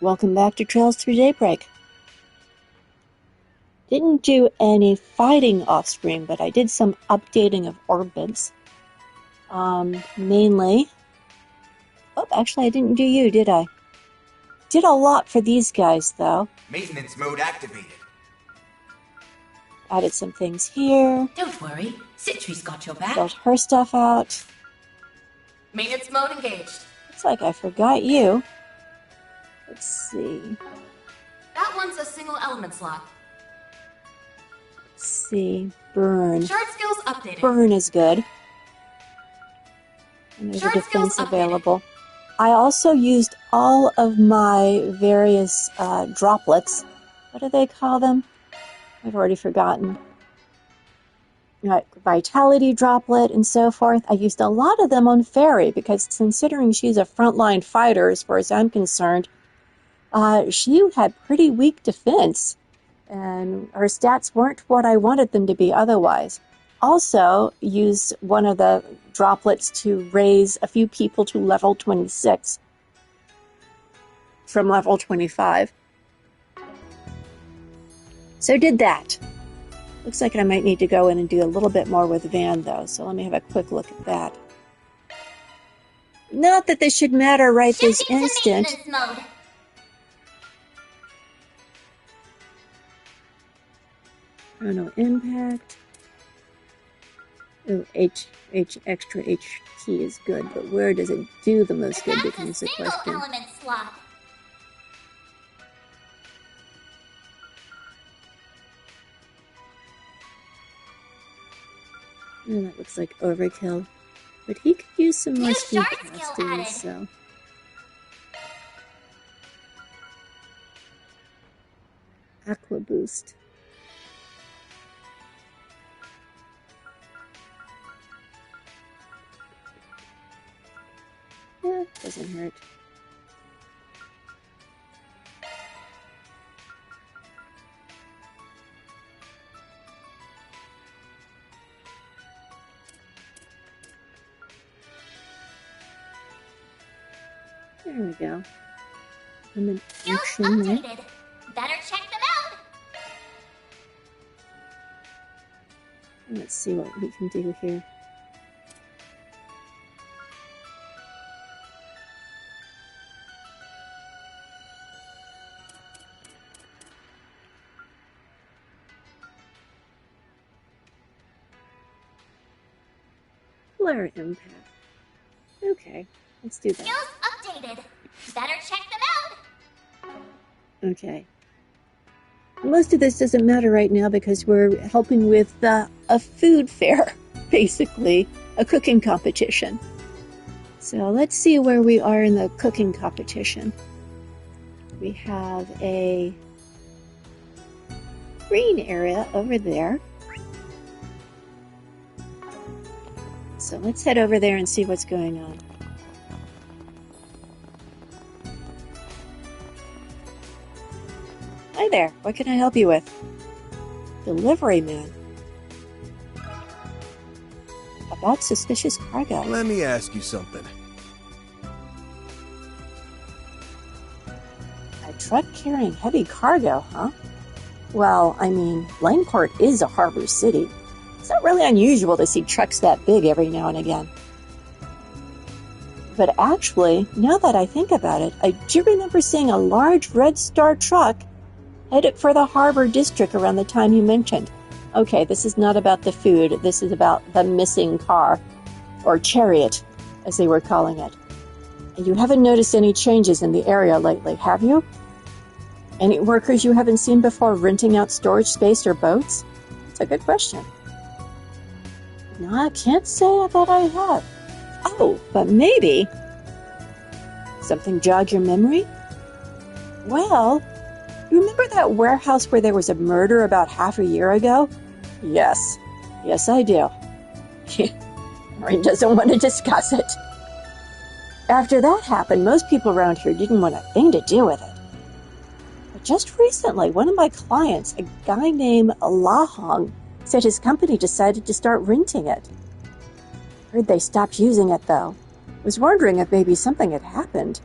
Welcome back to Trails Through Daybreak. Didn't do any fighting off-screen, but I did some updating of orbits. Mainly... Oh, actually I didn't do you, did I? Did a lot for these guys, though. Maintenance mode activated. Added some things here. Don't worry, Citri's got your back. Built her stuff out. Maintenance mode engaged. Looks like I forgot you. Let's see. That one's a single element slot. Let's see. Burn. Shard skills updated. Burn is good. And there's a defense available. I also used all of my various droplets. What do they call them? I've already forgotten. Vitality droplet and so forth. I used a lot of them on Fairy because considering she's a frontline fighter, as far as I'm concerned, she had pretty weak defense, and her stats weren't what I wanted them to be otherwise. Also, used one of the droplets to raise a few people to level 26 from level 25. So did that. Looks like I might need to go in and do a little bit more with Van, though, so let me have a quick look at that. Not that this should matter right this instant. Mode. Chrono impact. Oh, extra HT is good, but where does it do the most good becomes the question. Element slot. Oh, that looks like overkill. But he could use some more speed casting, so... Aqua boost. Yeah, doesn't hurt. There we go. And then action there. Better check them out. Let's see what we can do here. Flare impact. Okay, let's do that. Skills updated. Better check them out. Okay. Most of this doesn't matter right now because we're helping with a food fair, basically, a cooking competition. So let's see where we are in the cooking competition. We have a green area over there. So let's head over there and see what's going on. Hi there, what can I help you with? Delivery man. About suspicious cargo. Let me ask you something. A truck carrying heavy cargo, huh? Well, I mean, Langport is a harbor city. It's not really unusual to see trucks that big every now and again. But actually, now that I think about it, I do remember seeing a large Red Star truck headed for the harbor district around the time you mentioned. Okay, this is not about the food. This is about the missing car, or chariot, as they were calling it. You haven't noticed any changes in the area lately, have you? Any workers you haven't seen before renting out storage space or boats? That's a good question. No, I can't say that I have. Oh, but maybe. Something jogged your memory? Well, you remember that warehouse where there was a murder about half a year ago? Yes. Yes, I do. Maureen doesn't want to discuss it. After that happened, most people around here didn't want a thing to do with it. But just recently, one of my clients, a guy named Lahong, said his company decided to start renting it. Heard they stopped using it, though. Was wondering if maybe something had happened.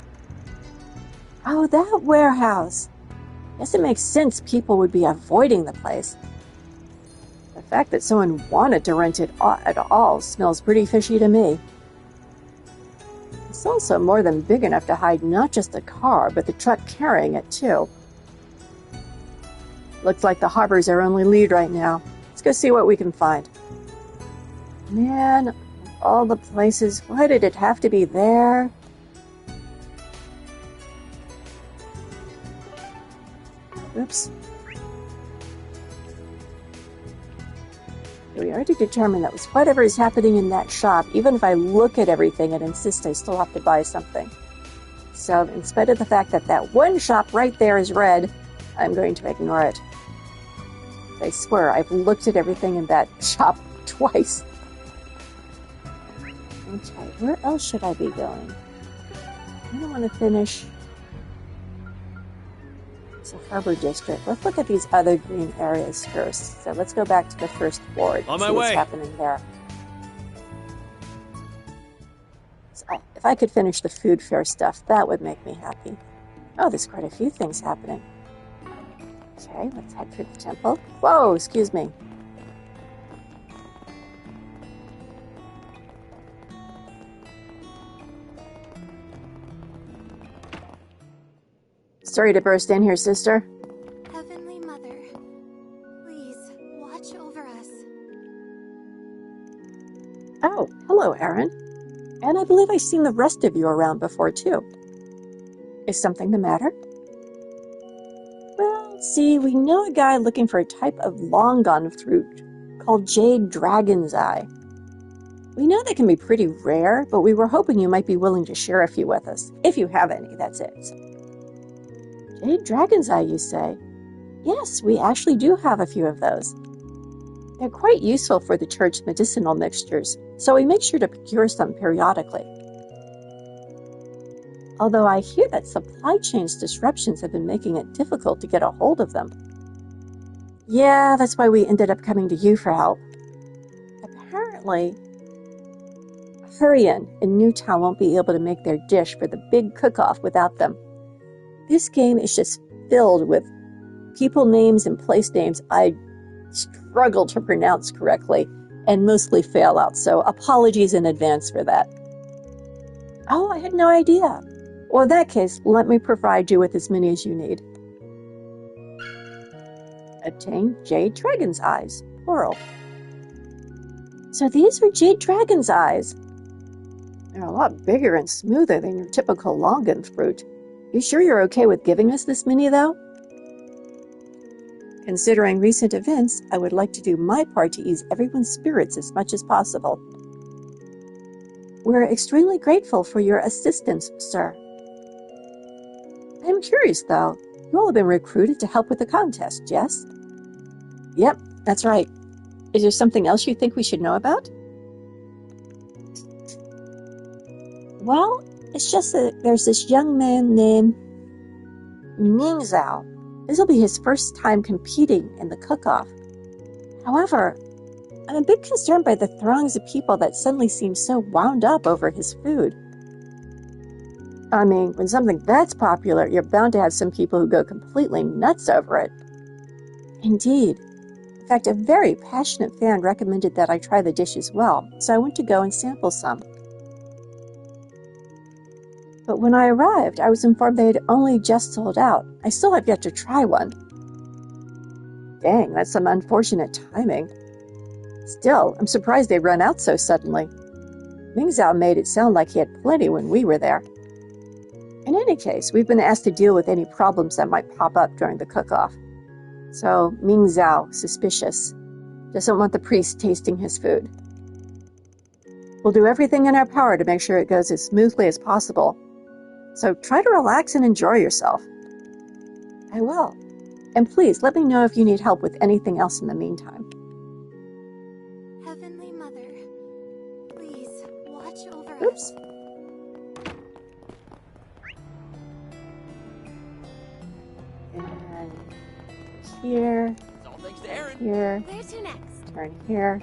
Oh, that warehouse. Guess it makes sense people would be avoiding the place. The fact that someone wanted to rent it at all smells pretty fishy to me. It's also more than big enough to hide not just the car, but the truck carrying it too. Looks like the harbor's our only lead right now. Let's go see what we can find. Man, all the places, why did it have to be there? Oops. We already determined that was whatever is happening in that shop. Even if I look at everything and insist I still have to buy something. So, in spite of the fact that that one shop right there is red, I'm going to ignore it. I swear, I've looked at everything in that shop twice. Okay, where else should I be going? I don't want to finish. It's a harbor district. Let's look at these other green areas first. So let's go back to the first board and see what's happening there. So if I could finish the food fair stuff, that would make me happy. Oh, there's quite a few things happening. Okay, let's head for the temple. Whoa, excuse me. Sorry to burst in here, sister. Heavenly Mother, please watch over us. Oh, hello, Aaron. And I believe I've seen the rest of you around before, too. Is something the matter? Well, see, we know a guy looking for a type of long-gone fruit called Jade Dragon's Eye. We know they can be pretty rare, but we were hoping you might be willing to share a few with us. If you have any, that's it. Jade Dragon's Eye, you say? Yes, we actually do have a few of those. They're quite useful for the church medicinal mixtures, so we make sure to procure some periodically. Although I hear that supply chain disruptions have been making it difficult to get a hold of them. Yeah, that's why we ended up coming to you for help. Apparently, Hurrian in Newtown won't be able to make their dish for the big cook-off without them. This game is just filled with people names and place names I struggle to pronounce correctly and mostly fail out, so apologies in advance for that. Oh, I had no idea. Well, in that case, let me provide you with as many as you need. Obtain Jade Dragon's Eyes, plural. So these are Jade Dragon's Eyes. They're a lot bigger and smoother than your typical longan fruit. You sure you're okay with giving us this many, though? Considering recent events, I would like to do my part to ease everyone's spirits as much as possible. We're extremely grateful for your assistance, sir. I'm curious, though. You all have been recruited to help with the contest, yes? Yep, that's right. Is there something else you think we should know about? Well, it's just that there's this young man named Mingzhao. This will be his first time competing in the cook-off. However, I'm a bit concerned by the throngs of people that suddenly seem so wound up over his food. I mean, when something that's popular, you're bound to have some people who go completely nuts over it. Indeed. In fact, a very passionate fan recommended that I try the dish as well, so I went to go and sample some. But when I arrived, I was informed they had only just sold out. I still have yet to try one. Dang, that's some unfortunate timing. Still, I'm surprised they ran out so suddenly. Mingzhao made it sound like he had plenty when we were there. In any case, we've been asked to deal with any problems that might pop up during the cook-off. So, Mingzhao, suspicious, doesn't want the priest tasting his food. We'll do everything in our power to make sure it goes as smoothly as possible. So try to relax and enjoy yourself. I will. And please, let me know if you need help with anything else in the meantime. Heavenly Mother, please watch over us. Oops. And here. It's all thanks to Aaron. Here. Where's to next? Turn here.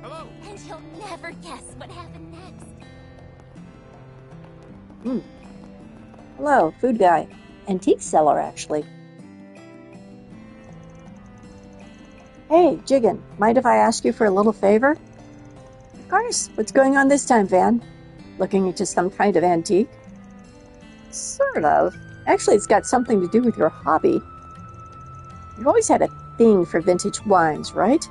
Hello. And you'll never guess what happened next. Hello, food guy. Antique seller, actually. Hey, Jiggin, mind if I ask you for a little favor? Of course. What's going on this time, Van? Looking into some kind of antique? Sort of. Actually, it's got something to do with your hobby. You've always had a thing for vintage wines, right?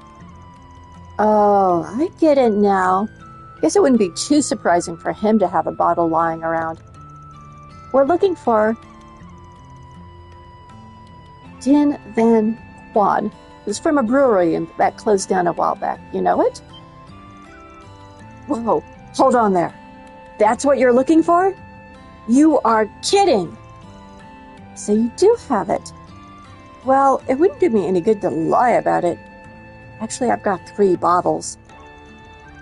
Oh, I get it now. Guess it wouldn't be too surprising for him to have a bottle lying around. We're looking for Din Van Juan. It was from a brewery that closed down a while back. You know it? Whoa, hold on there. That's what you're looking for? You are kidding! So you do have it. Well, it wouldn't do me any good to lie about it. Actually, I've got 3 bottles.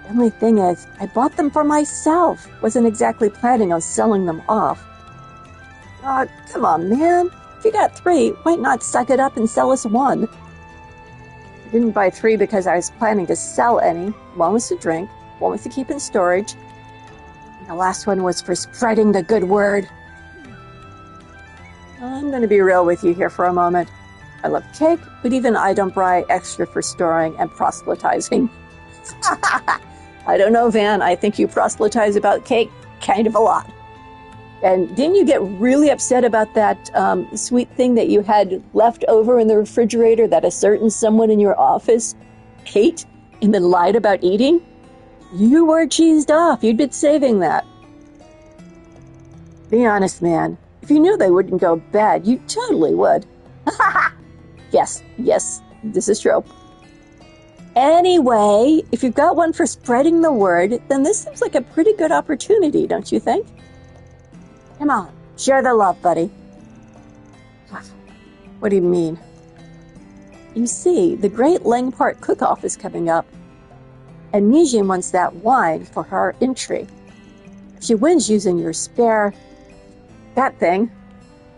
The only thing is, I bought them for myself. Wasn't exactly planning on selling them off. Come on, man. If you got 3, why not suck it up and sell us 1? I didn't buy 3 because I was planning to sell any. 1 was to drink, 1 was to keep in storage, and the last one was for spreading the good word. I'm going to be real with you here for a moment. I love cake, but even I don't buy extra for storing and proselytizing. I don't know, Van. I think you proselytize about cake kind of a lot. And didn't you get really upset about that sweet thing that you had left over in the refrigerator that a certain someone in your office ate and then lied about eating? You were cheesed off. You'd been saving that. Be honest, man. If you knew they wouldn't go bad, you totally would. Yes, this is true. Anyway, if you've got one for spreading the word, then this seems like a pretty good opportunity, don't you think? Come on, share the love, buddy. What do you mean? You see, the Great Langpart Cook-Off is coming up, and Nijin wants that wine for her entry. If she wins using your spare... that thing,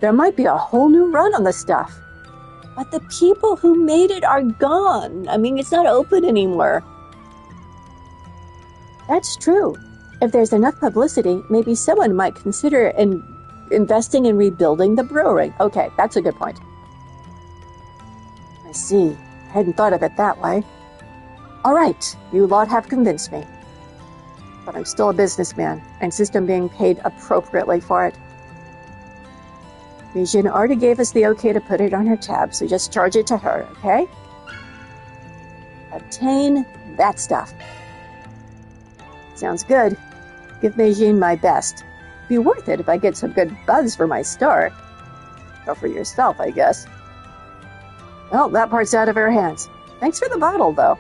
there might be a whole new run on the stuff. But the people who made it are gone. I mean, it's not open anymore. That's true. If there's enough publicity, maybe someone might consider investing in rebuilding the brewery. Okay, that's a good point. I see. I hadn't thought of it that way. All right, you lot have convinced me. But I'm still a businessman. I insist on being paid appropriately for it. Mijin already gave us the okay to put it on her tab, so just charge it to her, okay? Obtain that stuff. Sounds good. Give Mijin my best. Be worth it if I get some good buzz for my star. Go for yourself, I guess. Well, that part's out of her hands. Thanks for the bottle, though.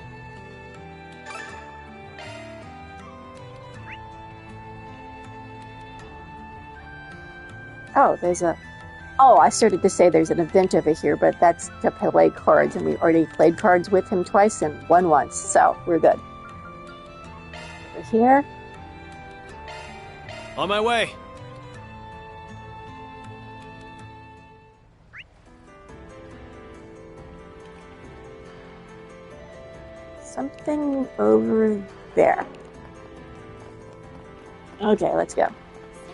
Oh, I started to say there's an event over here, but that's to play cards, and we already played cards with him twice and won once, so we're good. Over here. On my way. Something over there. Okay, let's go.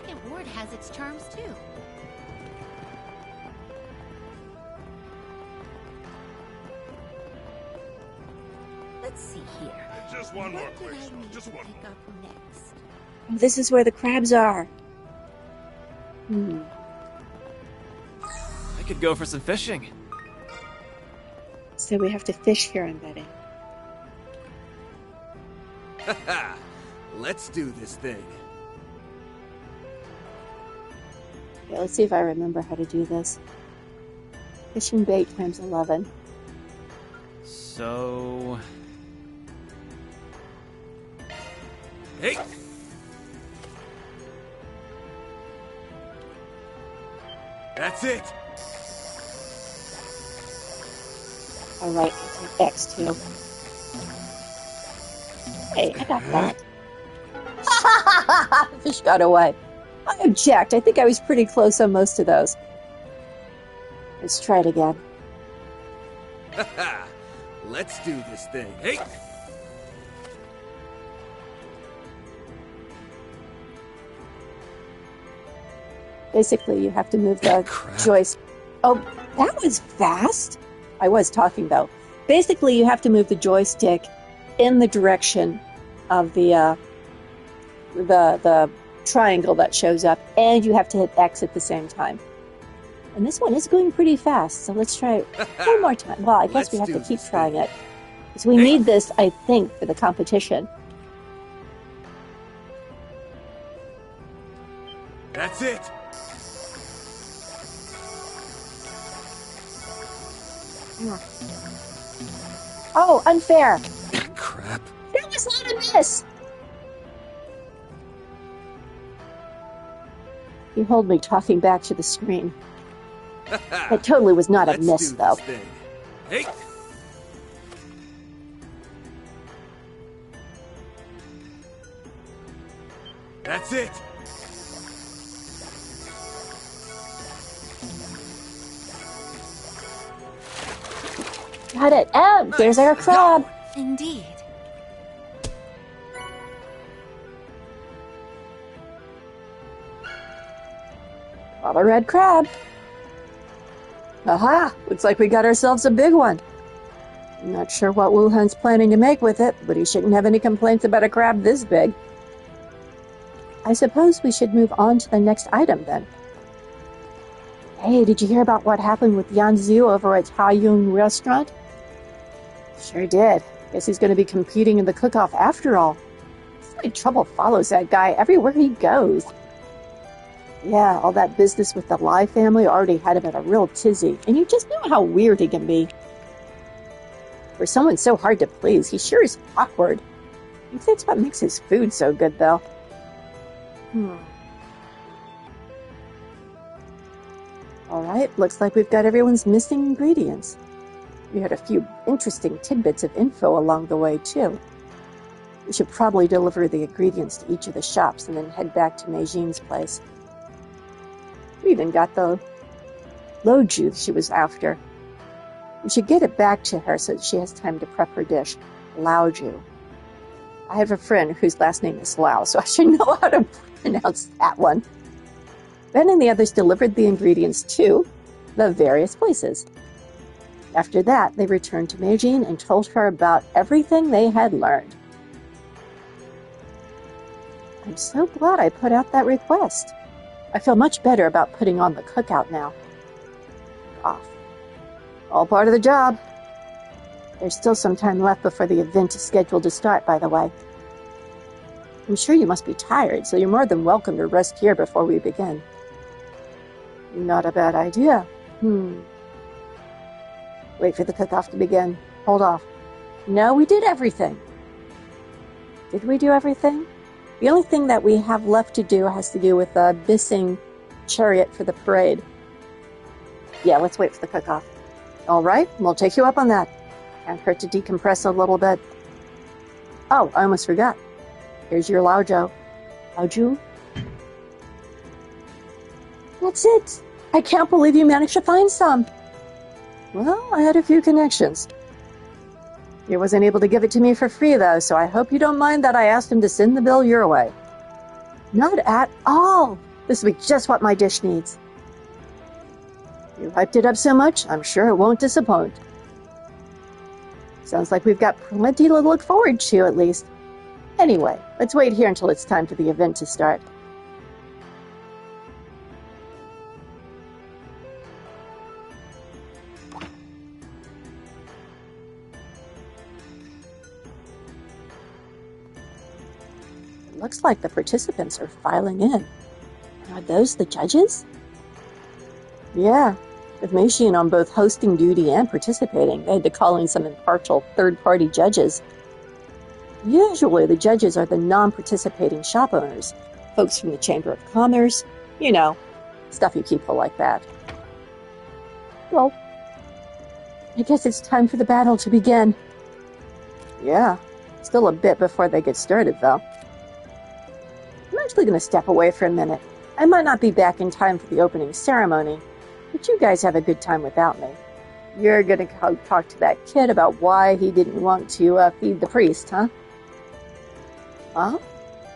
Second Ward has its charms too. Let's see here. Just one more What did quick I shot. need Just to one. pick up next? This is where the crabs are. I could go for some fishing. So we have to fish here, I'm betting. Let's do this thing. Okay, let's see if I remember how to do this. Fishing bait times 11. So... Hey! That's it! Alright, I'll take X2. Hey, I got that. Fish got away. I object. I think I was pretty close on most of those. Let's try it again. Let's do this thing. Hey! Basically, you have to move the Crap. joystick. Oh, that was fast. I was talking, though. Basically, you have to move the joystick in the direction of the triangle that shows up, and you have to hit X at the same time. And this one is going pretty fast, so let's try it one more time. Well, I guess we have to keep trying it. Because we need this, I think, for the competition. That's it. Oh, unfair. Crap. That was not a miss. You hold me talking back to the screen. That totally was not a miss, though. Thing. Hey. That's it. Got it. Oh, there's our crab. Indeed. Got a red crab. Aha! Looks like we got ourselves a big one. I'm not sure what Wuhan's planning to make with it, but he shouldn't have any complaints about a crab this big. I suppose we should move on to the next item, then. Hey, did you hear about what happened with Yanzu over at Taiyun Restaurant? Sure did. Guess he's going to be competing in the cook-off after all. It's like trouble follows that guy everywhere he goes. Yeah, all that business with the Lai family already had him at a real tizzy, and you just know how weird he can be. For someone so hard to please, he sure is awkward. I think that's what makes his food so good, though. Alright, looks like we've got everyone's missing ingredients. We had a few interesting tidbits of info along the way, too. We should probably deliver the ingredients to each of the shops and then head back to Meijin's place. We even got the loju she was after. We should get it back to her so that she has time to prep her dish. Laoju. I have a friend whose last name is Lao, so I should know how to pronounce that one. Ben and the others delivered the ingredients to the various places. After that, they returned to Meijin and told her about everything they had learned. I'm so glad I put out that request. I feel much better about putting on the cookout now. Off. All part of the job. There's still some time left before the event is scheduled to start, by the way. I'm sure you must be tired, so you're more than welcome to rest here before we begin. Not a bad idea. Wait for the cook-off to begin. Hold off. No, we did everything. Did we do everything? The only thing that we have left to do has to do with the missing chariot for the parade. Yeah, let's wait for the cook-off. All right, we'll take you up on that. Can't hurt to decompress a little bit. Oh, I almost forgot. Here's your Laoju. Laoju? That's it. I can't believe you managed to find some. Well, I had a few connections. He wasn't able to give it to me for free, though, so I hope you don't mind that I asked him to send the bill your way. Not at all. This will be just what my dish needs. You hyped it up so much, I'm sure it won't disappoint. Sounds like we've got plenty to look forward to, at least. Anyway, let's wait here until it's time for the event to start. Looks like the participants are filing in. Are those the judges? Yeah, with Meishin on both hosting duty and participating, they had to call in some impartial third-party judges. Usually the judges are the non-participating shop owners, folks from the Chamber of Commerce, you know, stuffy people like that. Well, I guess it's time for the battle to begin. Yeah, still a bit before they get started, though. I'm actually going to step away for a minute. I might not be back in time for the opening ceremony, but you guys have a good time without me. You're going to go talk to that kid about why he didn't want to feed the priest, huh? Huh?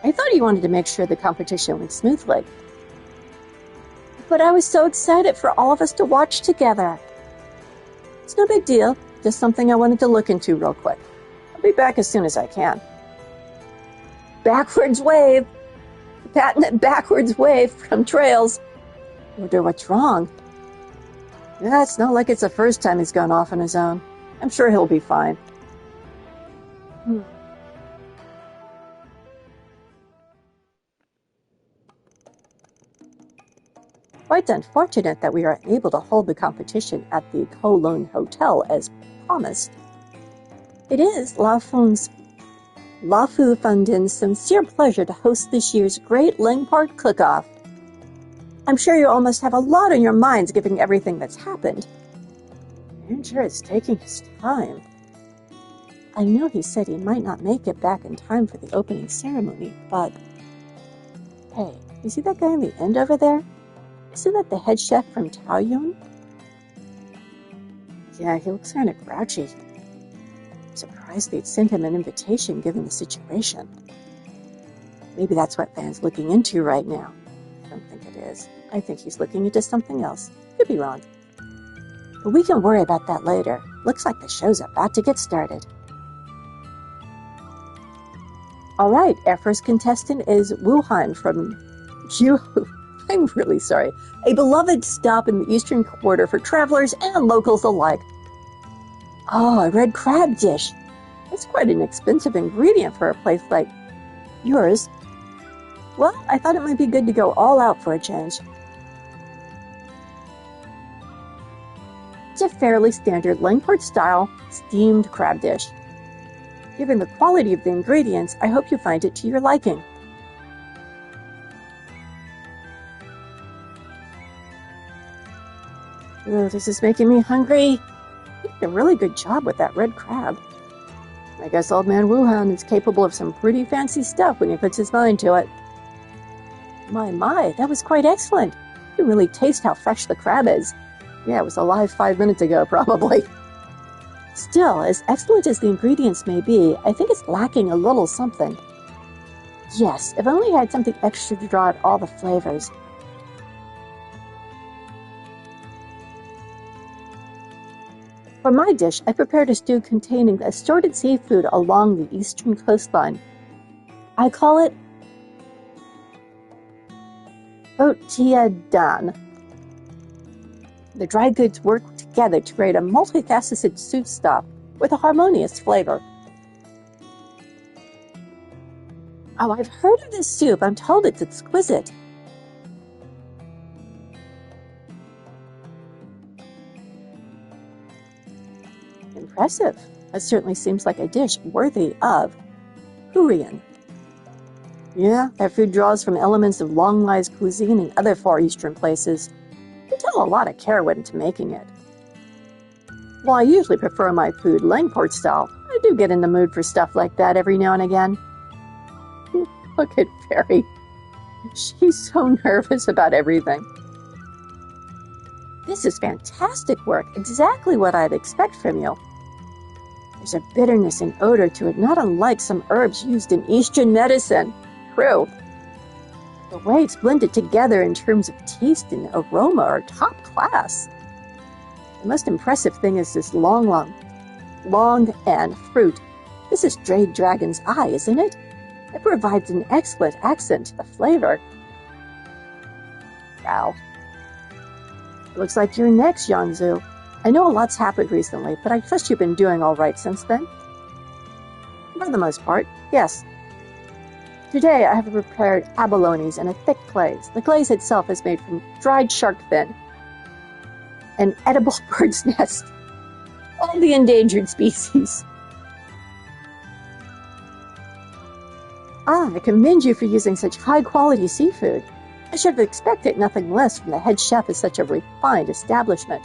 I thought he wanted to make sure the competition went smoothly. but I was so excited for all of us to watch together. It's no big deal, just something I wanted to look into real quick. I'll be back as soon as I can. Backwards wave! Patented backwards wave from Trails. Wonder what's wrong. Yeah, it's not like it's the first time he's gone off on his own. I'm sure he'll be fine. Quite unfortunate that we are unable to hold the competition at the Kowloon Hotel as promised. It is La Fu Fundin's sincere pleasure to host this year's great Langport Cook-Off. I'm sure you all must have a lot on your minds given everything that's happened. I'm sure it's taking his time. I know he said he might not make it back in time for the opening ceremony, but... Hey, you see that guy in the end over there? Isn't that the head chef from Taoyuan? Yeah, he looks kind of grouchy. I'm surprised they'd sent him an invitation given the situation. Maybe that's what Van's looking into right now. I don't think it is. I think he's looking into something else. Could be wrong. But we can worry about that later. Looks like the show's about to get started. Alright, our first contestant is Wuhan from I'm really sorry. A beloved stop in the Eastern Quarter for travelers and locals alike. Oh, a red crab dish. That's quite an expensive ingredient for a place like yours. Well, I thought it might be good to go all out for a change. It's a fairly standard Langport-style steamed crab dish. Given the quality of the ingredients, I hope you find it to your liking. Oh, this is making me hungry. He did a really good job with that red crab. I guess old man Wuhan is capable of some pretty fancy stuff when he puts his mind to it. My, that was quite excellent. You can really taste how fresh the crab is. Yeah, it was alive 5 minutes ago, probably. Still, as excellent as the ingredients may be, I think it's lacking a little something. Yes, if only I had something extra to draw out all the flavors. For my dish, I prepared a stew containing assorted seafood along the eastern coastline. I call it Otiadan. The dry goods work together to create a multifaceted soup stock with a harmonious flavor. Oh, I've heard of this soup. I'm told it's exquisite. Impressive. That certainly seems like a dish worthy of Korean. Yeah, that food draws from elements of Long-Lai's cuisine and other Far Eastern places. You can tell a lot of care went into making it. While I usually prefer my food Langport style, I do get in the mood for stuff like that every now and again. Look at Fairy. She's so nervous about everything. This is fantastic work, exactly what I'd expect from you. There's a bitterness and odor to it, not unlike some herbs used in Eastern medicine. True. The way it's blended together in terms of taste and aroma are top class. The most impressive thing is this long and fruit. This is Jade Dragon's Eye, isn't it? It provides an excellent accent to the flavor. Wow. Looks like you're next, Yangzu. I know a lot's happened recently, but I trust you've been doing all right since then. For the most part, yes. Today I have prepared abalones in a thick glaze. The glaze itself is made from dried shark fin, an edible bird's nest, all the endangered species. I commend you for using such high-quality seafood. I should have expected nothing less from the head chef of such a refined establishment.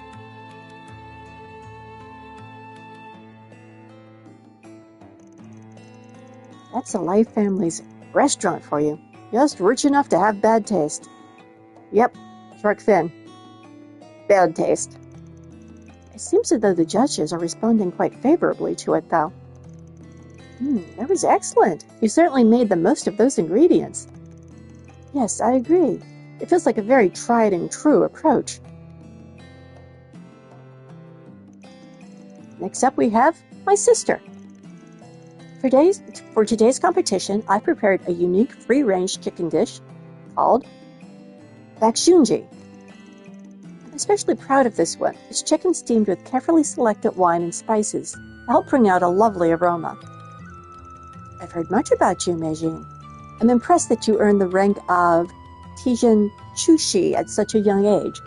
That's a Life Family's restaurant for you. Just rich enough to have bad taste. Yep, shark fin. Bad taste. It seems as though the judges are responding quite favorably to it, though. That was excellent. You certainly made the most of those ingredients. Yes, I agree. It feels like a very tried and true approach. Next up we have my sister. For today's competition, I prepared a unique free-range chicken dish called bakshunji. I'm especially proud of this one. It's chicken steamed with carefully selected wine and spices to help bring out a lovely aroma. I've heard much about you, Meijing. I'm impressed that you earned the rank of Tijin Chushi at such a young age.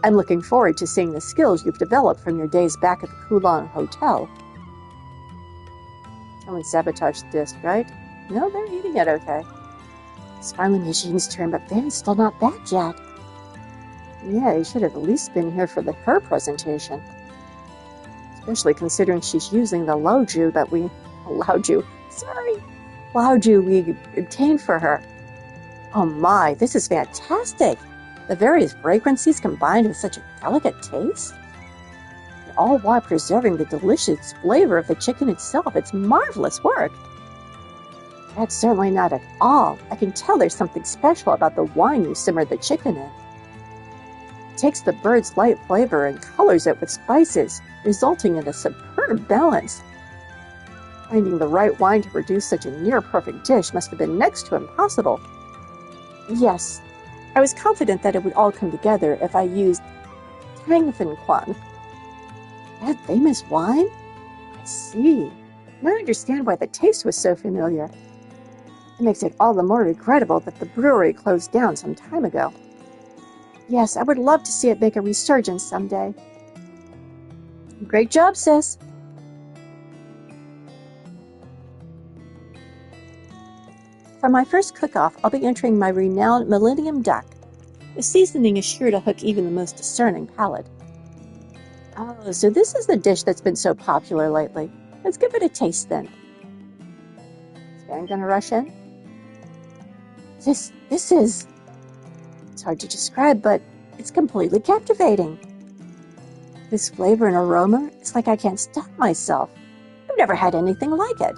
I'm looking forward to seeing the skills you've developed from your days back at the Kulon Hotel. Someone sabotaged the disc, right? No, they're eating it okay. It's finally Meijing's turn, but Van's still not back yet. Yeah, he should have at least been here for her presentation. Especially considering she's using the Laoju we obtained for her. Oh my, this is fantastic! The various fragrances combined with such a delicate taste. All while preserving the delicious flavor of the chicken itself. It's marvelous work. That's certainly not at all. I can tell there's something special about the wine you simmered the chicken in. It takes the bird's light flavor and colors it with spices, resulting in a superb balance. Finding the right wine to produce such a near-perfect dish must have been next to impossible. Yes, I was confident that it would all come together if I used Tangfanquan. That famous wine? I see. Now I understand why the taste was so familiar. It makes it all the more regrettable that the brewery closed down some time ago. Yes, I would love to see it make a resurgence someday. Great job, sis. For my first cook-off, I'll be entering my renowned Millennium Duck. The seasoning is sure to hook even the most discerning palate. Oh, so this is the dish that's been so popular lately. Let's give it a taste then. Is Van gonna rush in? This is... It's hard to describe, but it's completely captivating. This flavor and aroma, it's like I can't stop myself. I've never had anything like it.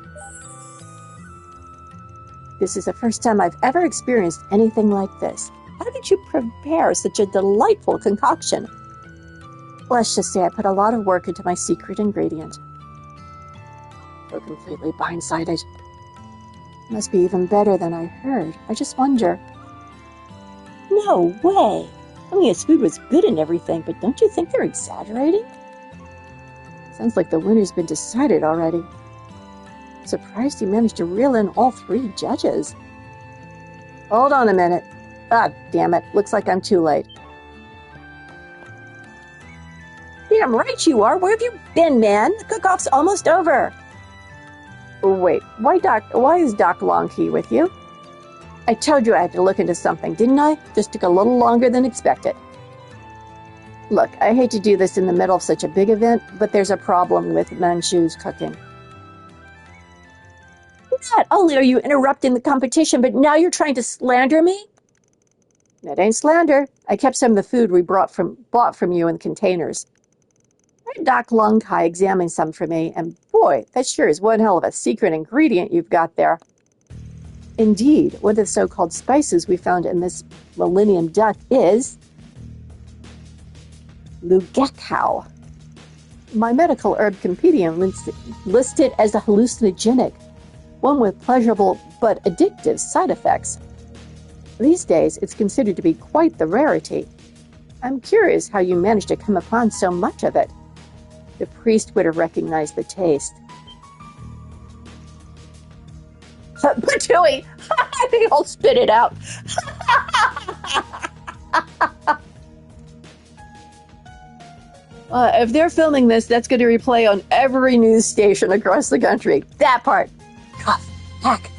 This is the first time I've ever experienced anything like this. How did you prepare such a delightful concoction? Let's just say I put a lot of work into my secret ingredient. So completely blindsided. Must be even better than I heard. I just wonder. No way! I mean, his food was good and everything, but don't you think they're exaggerating? Sounds like the winner's been decided already. I'm surprised he managed to reel in all 3 judges. Hold on a minute. Ah, damn it. Looks like I'm too late. Damn right you are. Where have you been, man? The cook-off's almost over. Wait, why is Doc Longkey with you? I told you I had to look into something, didn't I? Just took a little longer than expected. Look, I hate to do this in the middle of such a big event, but there's a problem with Manchu's cooking. Not only are you interrupting the competition, but now you're trying to slander me? That ain't slander. I kept some of the food we bought from you in containers. Doc Longkai examined some for me, and boy, that sure is one hell of a secret ingredient you've got there. Indeed, one of the so-called spices we found in this Millennium Duck is Lugekau. My medical herb compendium lists it as a hallucinogenic, one with pleasurable but addictive side effects. These days, it's considered to be quite the rarity. I'm curious how you managed to come upon so much of it. The priest would have recognized the taste. Patooey! I think I'll spit it out. If they're filming this, that's going to replay on every news station across the country. That part. Cough, hack.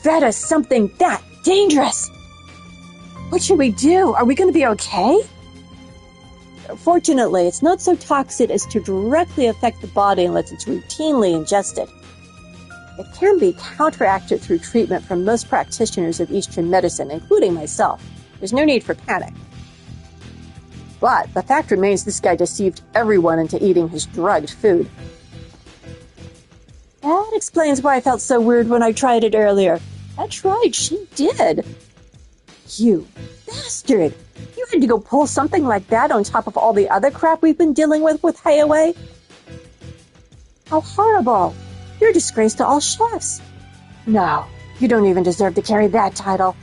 That is something that dangerous. What should we do? Are we going to be okay? Fortunately, it's not so toxic as to directly affect the body unless it's routinely ingested. It can be counteracted through treatment from most practitioners of Eastern medicine, including myself. There's no need for panic. But the fact remains this guy deceived everyone into eating his drugged food. That explains why I felt so weird when I tried it earlier. That's right, she did. You bastard! You had to go pull something like that on top of all the other crap we've been dealing with Hayaway? How horrible! You're a disgrace to all chefs. No, you don't even deserve to carry that title.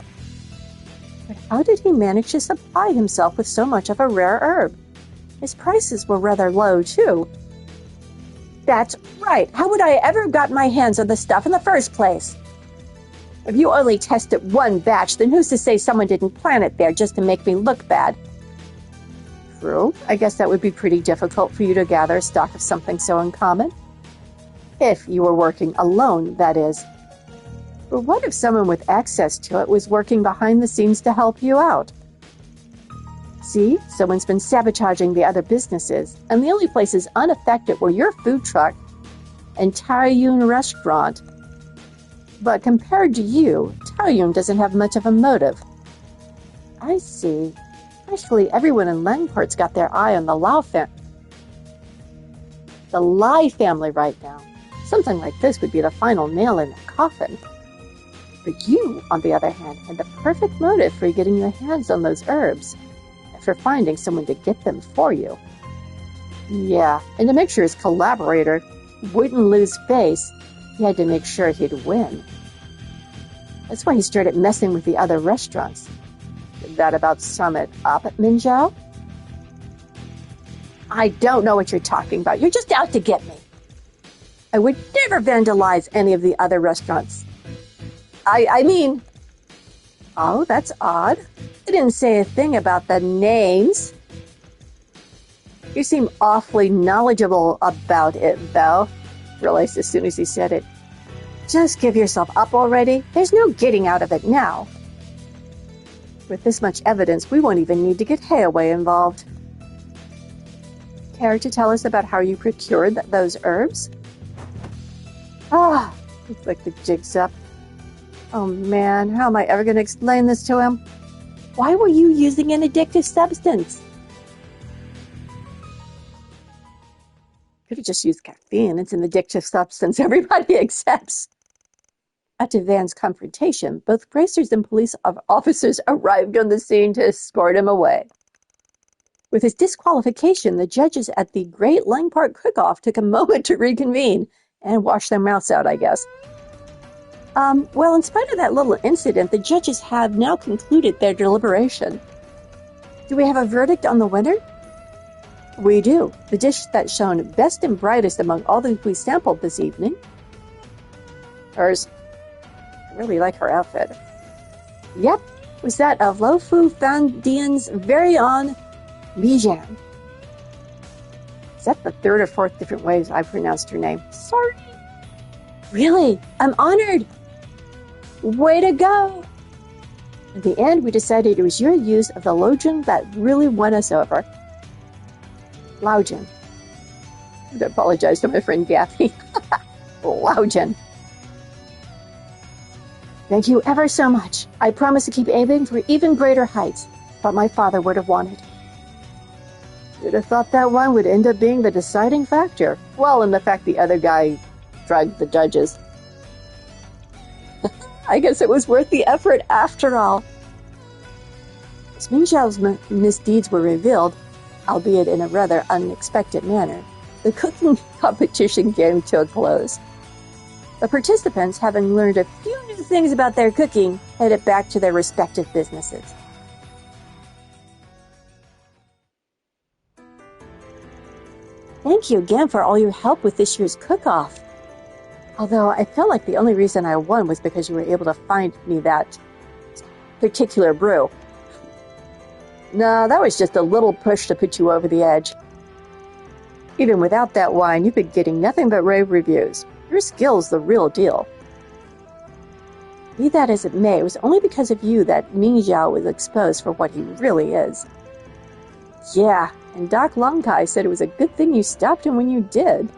But how did he manage to supply himself with so much of a rare herb? His prices were rather low, too. That's right. How would I ever have gotten my hands on the stuff in the first place? If you only tested one batch, then who's to say someone didn't plant it there just to make me look bad? True. I guess that would be pretty difficult for you to gather a stock of something so uncommon. If you were working alone, that is. But what if someone with access to it was working behind the scenes to help you out? See, someone's been sabotaging the other businesses, and the only places unaffected were your food truck and Taoyuan restaurant. But compared to you, Taoyuan doesn't have much of a motive. I see. Actually, everyone in Langport's got their eye on the Lai family right now. Something like this would be the final nail in the coffin. But you, on the other hand, had the perfect motive for getting your hands on those herbs, and for finding someone to get them for you. Yeah, and to make sure his collaborator wouldn't lose face, he had to make sure he'd win. That's why he started messing with the other restaurants. Did that about sum it up, Minzhao? I don't know what you're talking about. You're just out to get me. I would never vandalize any of the other restaurants. I mean... Oh, that's odd. I didn't say a thing about the names. You seem awfully knowledgeable about it, though. Realized as soon as he said it. Just give yourself up already. There's no getting out of it now. With this much evidence, we won't even need to get Hayaway involved. Care to tell us about how you procured those herbs? He flicked the jigs up. Oh man, how am I ever going to explain this to him? Why were you using an addictive substance? Could have just used caffeine. It's an addictive substance everybody accepts. After Van's confrontation, both bracers and police officers arrived on the scene to escort him away. With his disqualification, the judges at the Great Langport Cook-Off took a moment to reconvene and wash their mouths out, I guess. Well, in spite of that little incident, the judges have now concluded their deliberation. Do we have a verdict on the winner? We do. The dish that's shown best and brightest among all that we sampled this evening. Hers. I really like her outfit. Yep, was that of Lo Fu Fan Dian's very own Bijan. Is that the third or fourth different ways I pronounced her name? Sorry. Really? I'm honored. Way to go. In the end, we decided it was your use of the Lojin that really won us over. Laojin. I apologize to my friend Gaffy. Laojin. Thank you ever so much. I promise to keep aiming for even greater heights, but my father would have wanted. You'd have thought that one would end up being the deciding factor. Well, and the fact the other guy drugged the judges. I guess it was worth the effort after all. As Minzhao's misdeeds were revealed, albeit in a rather unexpected manner, the cooking competition came to a close. The participants, having learned a few new things about their cooking, headed back to their respective businesses. Thank you again for all your help with this year's cook-off. Although I feel like the only reason I won was because you were able to find me that particular brew. No, that was just a little push to put you over the edge. Even without that wine, you've been getting nothing but rave reviews. Your skill's the real deal. Be that as it may, it was only because of you that Minzhao was exposed for what he really is. Yeah, and Doc Longkai said it was a good thing you stopped him when you did.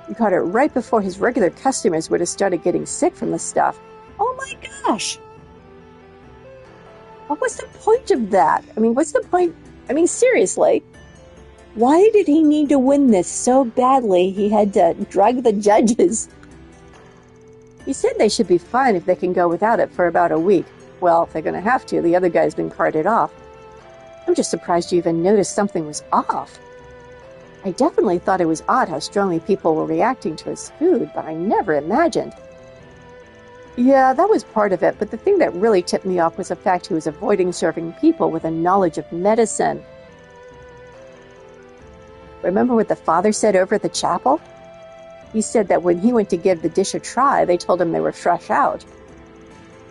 You caught it right before his regular customers would have started getting sick from the stuff. Oh my gosh! What was the point of that? I mean, what's the point? I mean, seriously. Why did he need to win this so badly he had to drug the judges? He said they should be fine if they can go without it for about a week. Well, if they're going to have to, the other guy's been carted off. I'm just surprised you even noticed something was off. I definitely thought it was odd how strongly people were reacting to his food, but I never imagined. Yeah, that was part of it, but the thing that really tipped me off was the fact he was avoiding serving people with a knowledge of medicine. Remember what the father said over at the chapel? He said that when he went to give the dish a try, they told him they were fresh out.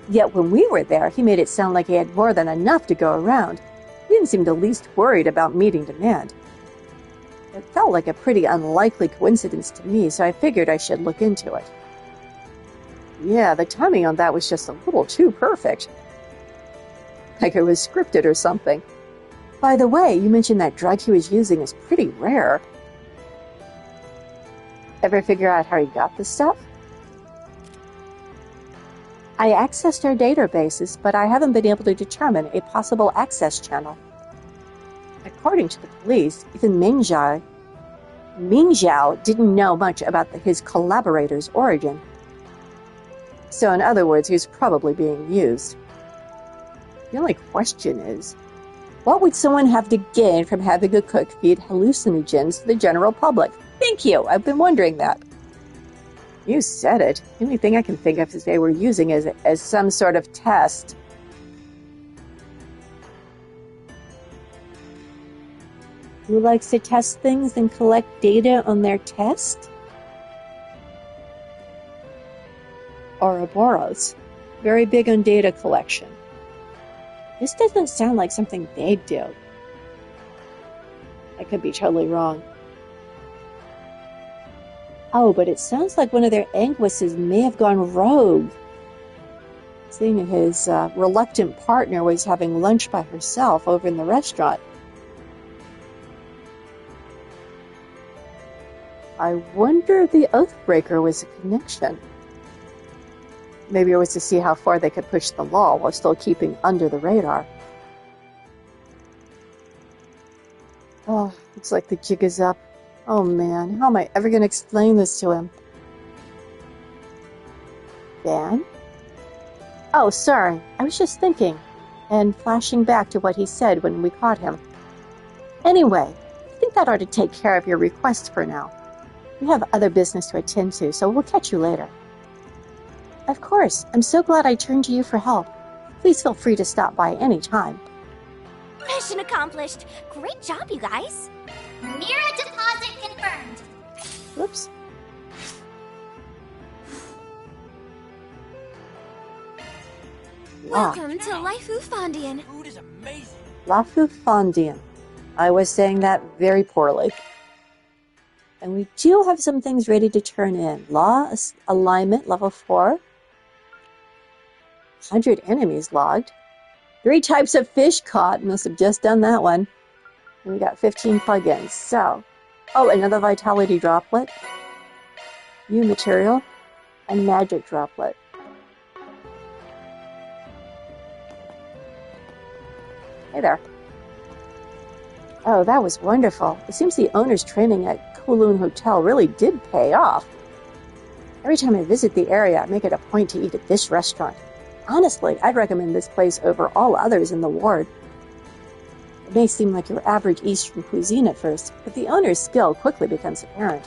Yet when we were there, he made it sound like he had more than enough to go around. He didn't seem the least worried about meeting demand. It felt like a pretty unlikely coincidence to me, so I figured I should look into it. Yeah, the timing on that was just a little too perfect. Like it was scripted or something. By the way, you mentioned that drug he was using is pretty rare. Ever figure out how he got this stuff? I accessed our databases, but I haven't been able to determine a possible access channel. According to the police, even Ming Zhao didn't know much about his collaborator's origin. So in other words, he was probably being used. The only question is, what would someone have to gain from having a cook feed hallucinogens to the general public? Thank you, I've been wondering that. You said it. The only thing I can think of is they were using it as some sort of test. Who likes to test things and collect data on their test? Ouroboros. Very big on data collection. This doesn't sound like something they'd do. I could be totally wrong. Oh, but it sounds like one of their Anguises may have gone rogue. Seeing his reluctant partner was having lunch by herself over in the restaurant. I wonder if the Oathbreaker was a connection. Maybe it was to see how far they could push the law while still keeping under the radar. Oh, looks like the jig is up. Oh man, how am I ever going to explain this to him? Dan? Oh, sorry, I was just thinking, and flashing back to what he said when we caught him. Anyway, I think that ought to take care of your request for now. We have other business to attend to, so we'll catch you later. Of course, I'm so glad I turned to you for help. Please feel free to stop by any time. Mission accomplished. Great job, you guys. Mira deposit confirmed. Whoops. Welcome to Laifu Fondian. Food is amazing. Laifu Fondian. I was saying that very poorly. And we do have some things ready to turn in. Law alignment level 4. 100 enemies logged. 3 types of fish caught. Must have just done that one. And we got 15 plugins. So, oh, another vitality droplet. New material. And magic droplet. Hey there. Oh, that was wonderful. It seems the owner's training at Kowloon Hotel really did pay off. Every time I visit the area, I make it a point to eat at this restaurant. Honestly, I'd recommend this place over all others in the ward. It may seem like your average Eastern cuisine at first, but the owner's skill quickly becomes apparent.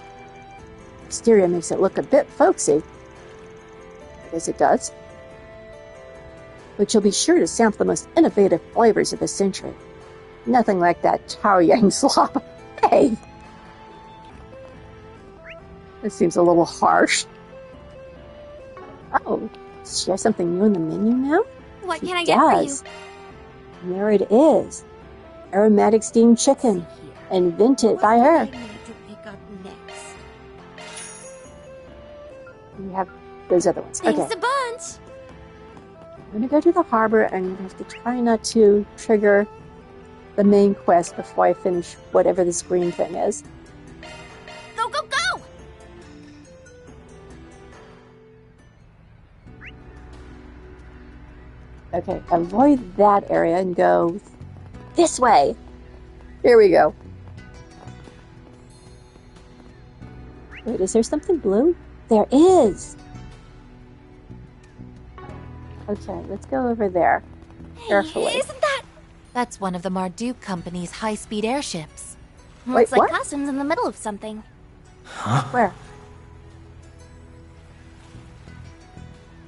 Exterior makes it look a bit folksy. I guess it does. But you'll be sure to sample the most innovative flavors of the century. Nothing like that Taoyang slop. Hey! This seems a little harsh. Oh, she has something new in the menu now? What She can I get for you? does. And there it is. Aromatic steamed chicken. Invented by her. What do I need to pick up next? We have those other ones. Thanks Okay. a bunch. I'm going to go to the harbor and have to try not to trigger the main quest before I finish whatever this green thing is. Go, go, go! Okay, avoid that area and go this way. Here we go. Wait, is there something blue? There is! Okay, let's go over there. Carefully. Isn't that? That's one of the Marduk Company's high-speed airships. Looks like what? customs in the middle of something. Where?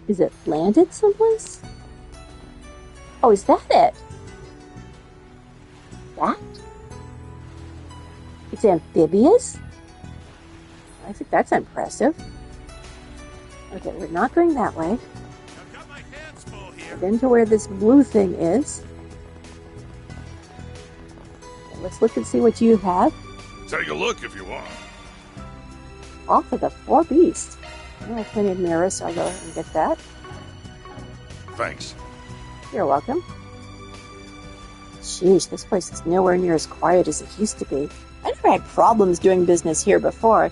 Is it landed someplace? Oh, is that it? That? It's amphibious? I think that's impressive. Okay, we're not going that way. I've got my hands full here. Then to where this blue thing is. Okay, let's look and see what you have. Take a look if you want. Off of the four beasts. I have plenty of mirrors, so I'll go ahead and get that. Thanks. You're welcome. Sheesh, this place is nowhere near as quiet as it used to be. I never had problems doing business here before.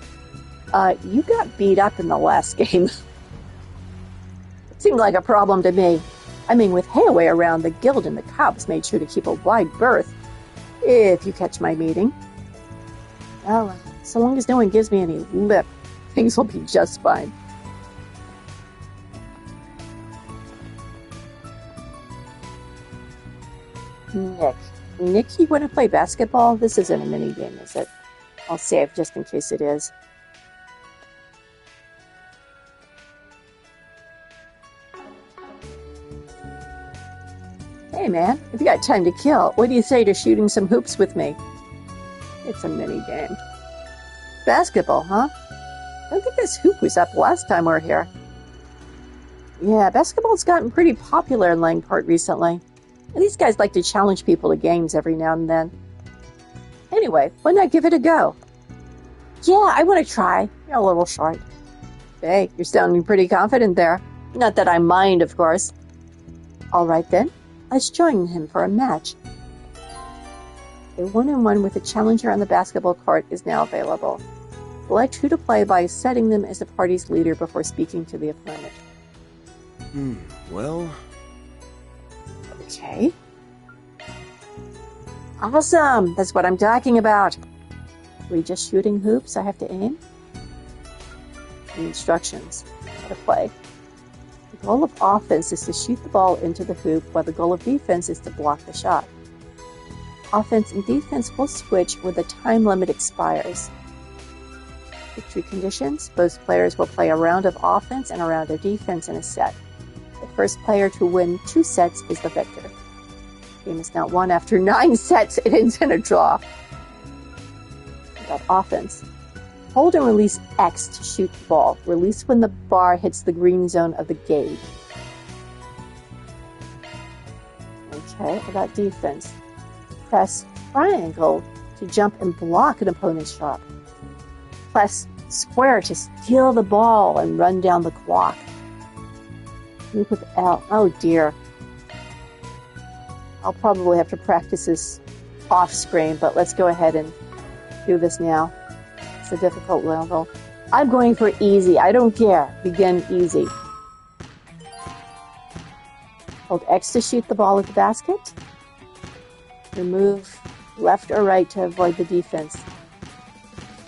You got beat up in the last game. It seemed like a problem to me. I mean, with Hayaway around, the guild and the cops made sure to keep a wide berth. If you catch my meaning. Well, so long as no one gives me any lip, things will be just fine. Nick, you want to play basketball? This isn't a mini game, is it? I'll save just in case it is. Hey man, if you got time to kill, what do you say to shooting some hoops with me? It's a mini game. Basketball, huh? I don't think this hoop was up last time we were here. Yeah, basketball's gotten pretty popular in Langport recently. And these guys like to challenge people to games every now and then. Anyway, why not give it a go? Yeah, I want to try. You're a little short. Hey, you're sounding pretty confident there. Not that I mind, of course. All right then, let's join him for a match. A one-on-one with a challenger on the basketball court is now available. Select who to play by setting them as the party's leader before speaking to the opponent. Well... Okay. Awesome! That's what I'm talking about. Are we just shooting hoops? I have to aim? The instructions. How to play. The goal of offense is to shoot the ball into the hoop, while the goal of defense is to block the shot. Offense and defense will switch when the time limit expires. Victory conditions. Both players will play a round of offense and a round of defense in a set. The first player to win 2 sets is the victor. The game is now won after 9 sets. It ends in a draw. About offense. Hold and release X to shoot the ball. Release when the bar hits the green zone of the gauge. Okay, about defense. Press triangle to jump and block an opponent's shot. Press square to steal the ball and run down the clock. Group with L. Oh dear. I'll probably have to practice this off screen, but let's go ahead and do this now. It's a difficult level. I'm going for easy. I don't care. Begin easy. Hold X to shoot the ball at the basket. Remove left or right to avoid the defense.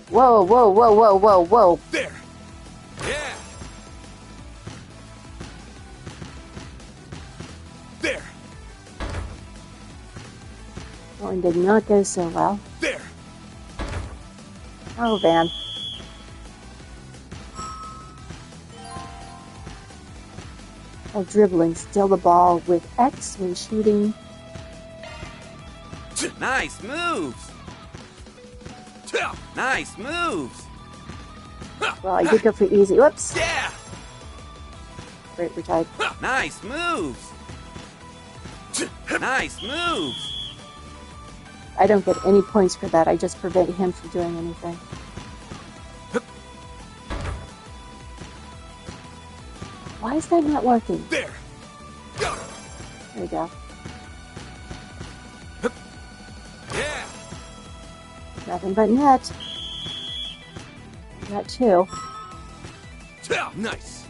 Whoa, whoa, whoa, whoa, whoa, whoa. There! Yeah! There! One did not go so well. There! Oh, Van. While dribbling, steal the ball with X when shooting. Nice moves! Nice moves! Well, I did go for easy. Whoops. Yeah! Great retired. Nice moves! Nice moves! I don't get any points for that. I just prevent him from doing anything. Why is that not working? There! Go! There we go. Yeah! Nothing but net. Got 2. Nice!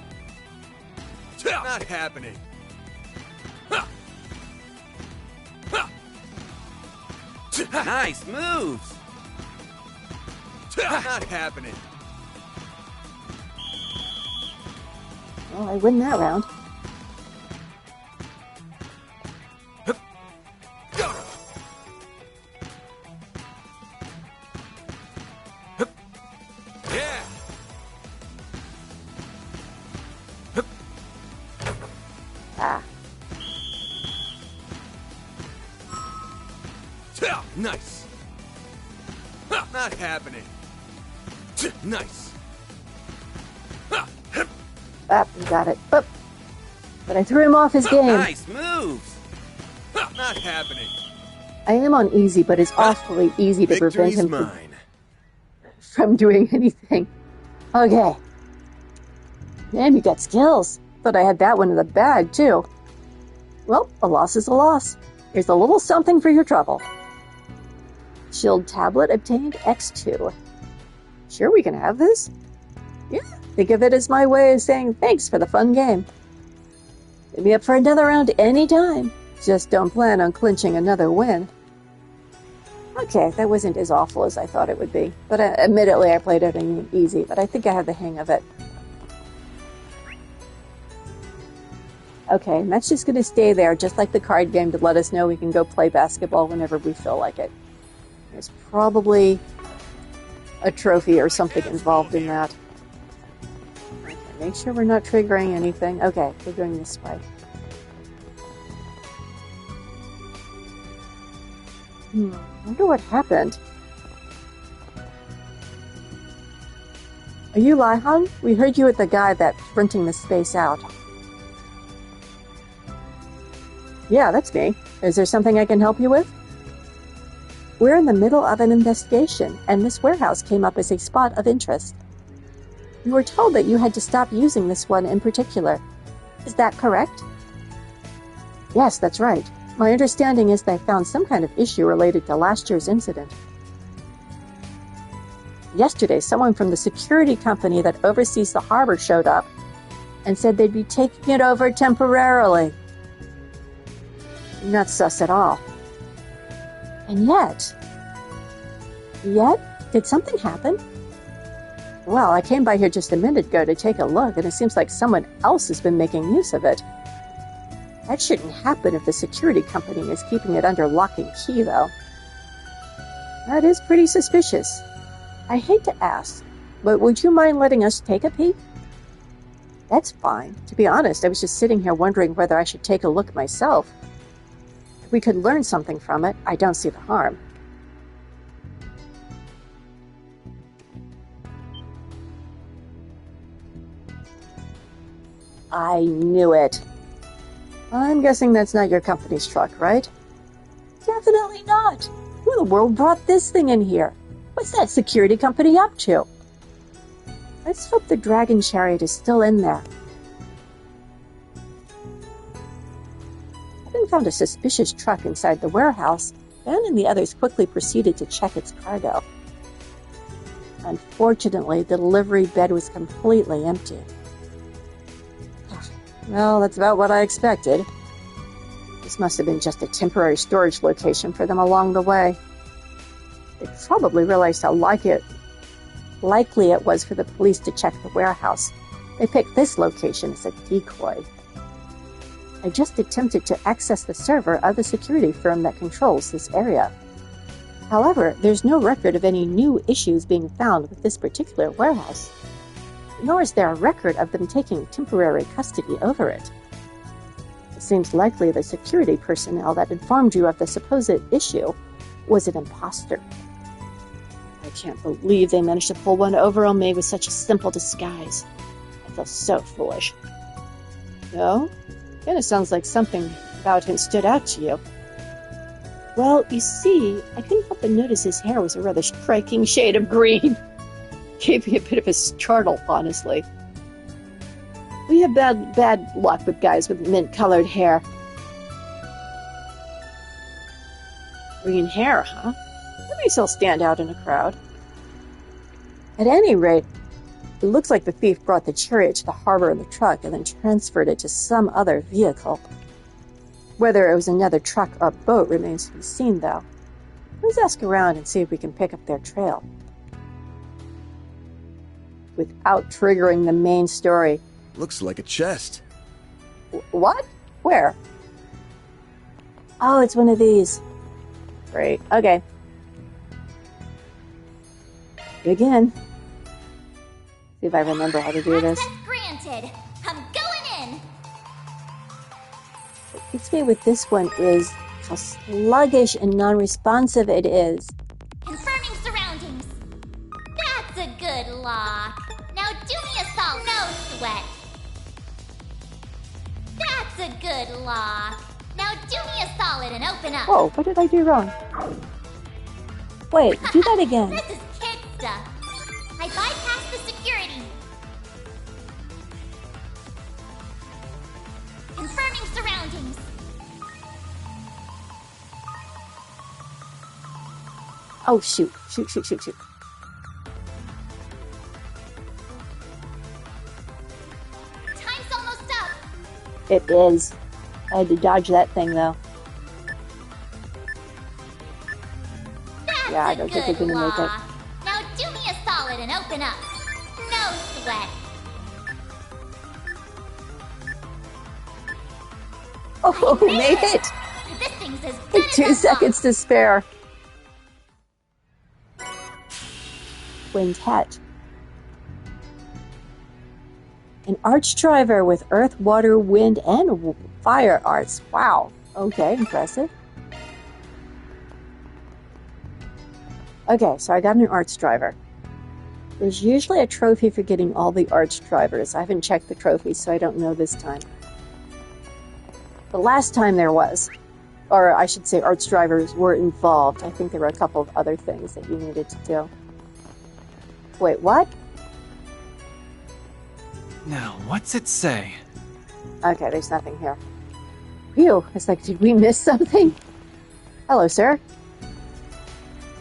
Not happening! Nice moves! Not happening! Well, I win that round. Nice. Ha, not happening. Nice. Ha, hip. Ah, you got it. But I threw him off his game. Nice moves. Ha, not happening. I am on easy, but it's awfully easy to prevent Victory's him mine. from doing anything. Okay. Man, you got skills. Thought I had that one in the bag, too. Well, a loss is a loss. Here's a little something for your trouble. Shield tablet obtained X2. Sure we can have this? Yeah, think of it as my way of saying thanks for the fun game. Hit me up for another round anytime. Just don't plan on clinching another win. Okay, that wasn't as awful as I thought it would be. But admittedly, I played it in easy, but I think I have the hang of it. Okay, and that's just going to stay there, just like the card game, to let us know we can go play basketball whenever we feel like it. There's probably a trophy or something involved in that. Okay, make sure we're not triggering anything. Okay, we're going this way. I wonder what happened. Are you Laihan? We heard you at the guy that's renting the space out. Yeah, that's me. Is there something I can help you with? We're in the middle of an investigation, and this warehouse came up as a spot of interest. We were told that you had to stop using this one in particular. Is that correct? Yes, that's right. My understanding is they found some kind of issue related to last year's incident. Yesterday, someone from the security company that oversees the harbor showed up and said they'd be taking it over temporarily. Not sus at all. And yet, did something happen? Well, I came by here just a minute ago to take a look, and it seems like someone else has been making use of it. That shouldn't happen if the security company is keeping it under lock and key, though. That is pretty suspicious. I hate to ask, but would you mind letting us take a peek? That's fine. To be honest, I was just sitting here wondering whether I should take a look myself. If we could learn something from it, I don't see the harm. I knew it. I'm guessing that's not your company's truck, right? Definitely not. Who in the world brought this thing in here? What's that security company up to? Let's hope the Dragon Chariot is still in there. Having found a suspicious truck inside the warehouse, Ben and the others quickly proceeded to check its cargo. Unfortunately, the delivery bed was completely empty. Well, that's about what I expected. This must have been just a temporary storage location for them along the way. They probably realized how likely it was for the police to check the warehouse. They picked this location as a decoy. I just attempted to access the server of the security firm that controls this area. However, there's no record of any new issues being found with this particular warehouse, nor is there a record of them taking temporary custody over it. It seems likely the security personnel that informed you of the supposed issue was an imposter. I can't believe they managed to pull one over on me with such a simple disguise. I feel so foolish. No? Kind of sounds like something about him stood out to you. Well, you see, I couldn't help but notice his hair was a rather striking shade of green. Gave me a bit of a startle, honestly. We have bad luck with guys with mint-colored hair. Green hair, huh? That makes he'll stand out in a crowd. At any rate, it looks like the thief brought the chariot to the harbor in the truck and then transferred it to some other vehicle. Whether it was another truck or boat remains to be seen, though. Let's ask around and see if we can pick up their trail without triggering the main story. Looks like a chest. What? Where? Oh, it's one of these. Great. Okay. Again. See if I remember how to do this. Access granted. I'm going in. What gets me with this one is how sluggish and non-responsive it is. Confirming surroundings. That's a good lock. Now do me a solid. No sweat. That's a good lock. Now do me a solid and open up. Whoa, what did I do wrong? Wait, do that again. This is kid stuff. I bypassed the security. Confirming surroundings. Oh, shoot. Shoot. Time's almost up. It is. I had to dodge that thing, though. That's Yeah, I a don't think good we're gonna make it. lock. Now do me a solid and open up. No sweat. Oh, made it! This thing's as good as 2 a seconds to spare. Quintet. An arch driver with earth, water, wind, and fire arts. Wow. Okay, impressive. Okay, so I got an arch driver. There's usually a trophy for getting all the arch drivers. I haven't checked the trophy, so I don't know this time. The last time there was, or I should say arch drivers were involved. I think there were a couple of other things that you needed to do. Wait, what? Now, what's it say? Okay, there's nothing here. Phew, it's like, did we miss something? Hello, sir.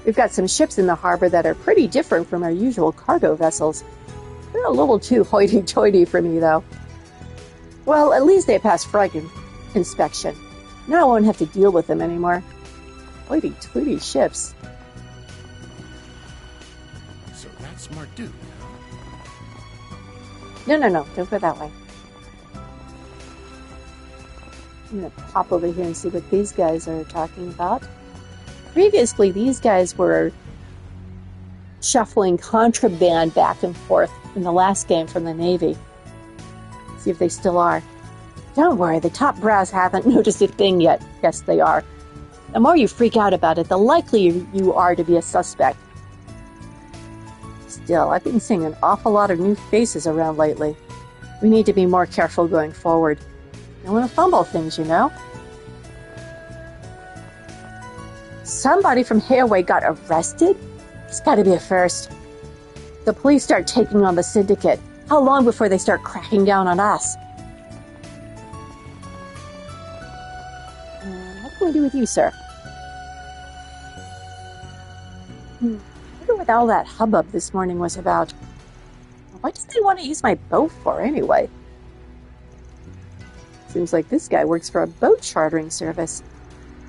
We've got some ships in the harbor that are pretty different from our usual cargo vessels. They're a little too hoity-toity for me, though. Well, at least they passed frag inspection. Now I won't have to deal with them anymore. Hoity-toity ships. So that's Marduk. No, don't go that way. I'm going to pop over here and see what these guys are talking about. Previously, these guys were shuffling contraband back and forth in the last game from the Navy. See if they still are. Don't worry, the top brass haven't noticed a thing yet. Yes, they are. The more you freak out about it, the likelier you are to be a suspect. Still, I've been seeing an awful lot of new faces around lately. We need to be more careful going forward. Don't want to fumble things, you know? Somebody from Hayway got arrested? It's got to be a first. The police start taking on the syndicate. How long before they start cracking down on us? What can we do with you, sir? I wonder what all that hubbub this morning was about. What did they want to use my boat for, anyway? Seems like this guy works for a boat chartering service.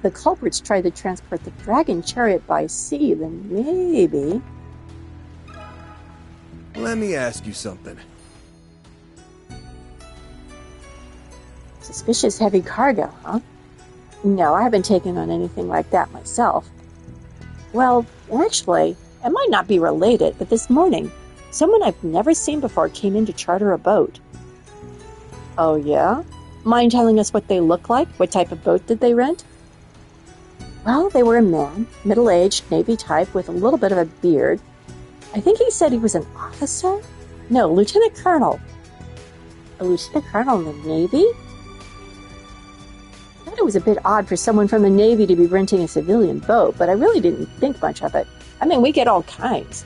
The culprits tried to transport the dragon chariot by sea, then maybe... Let me ask you something. Suspicious heavy cargo, huh? No, I haven't taken on anything like that myself. Well, actually, it might not be related, but this morning, someone I've never seen before came in to charter a boat. Oh, yeah? Mind telling us what they look like? What type of boat did they rent? Well, they were a man, middle-aged, Navy type, with a little bit of a beard. I think he said he was an officer? No, Lieutenant Colonel. A Lieutenant Colonel in the Navy? I thought it was a bit odd for someone from the Navy to be renting a civilian boat, but I really didn't think much of it. I mean, we get all kinds.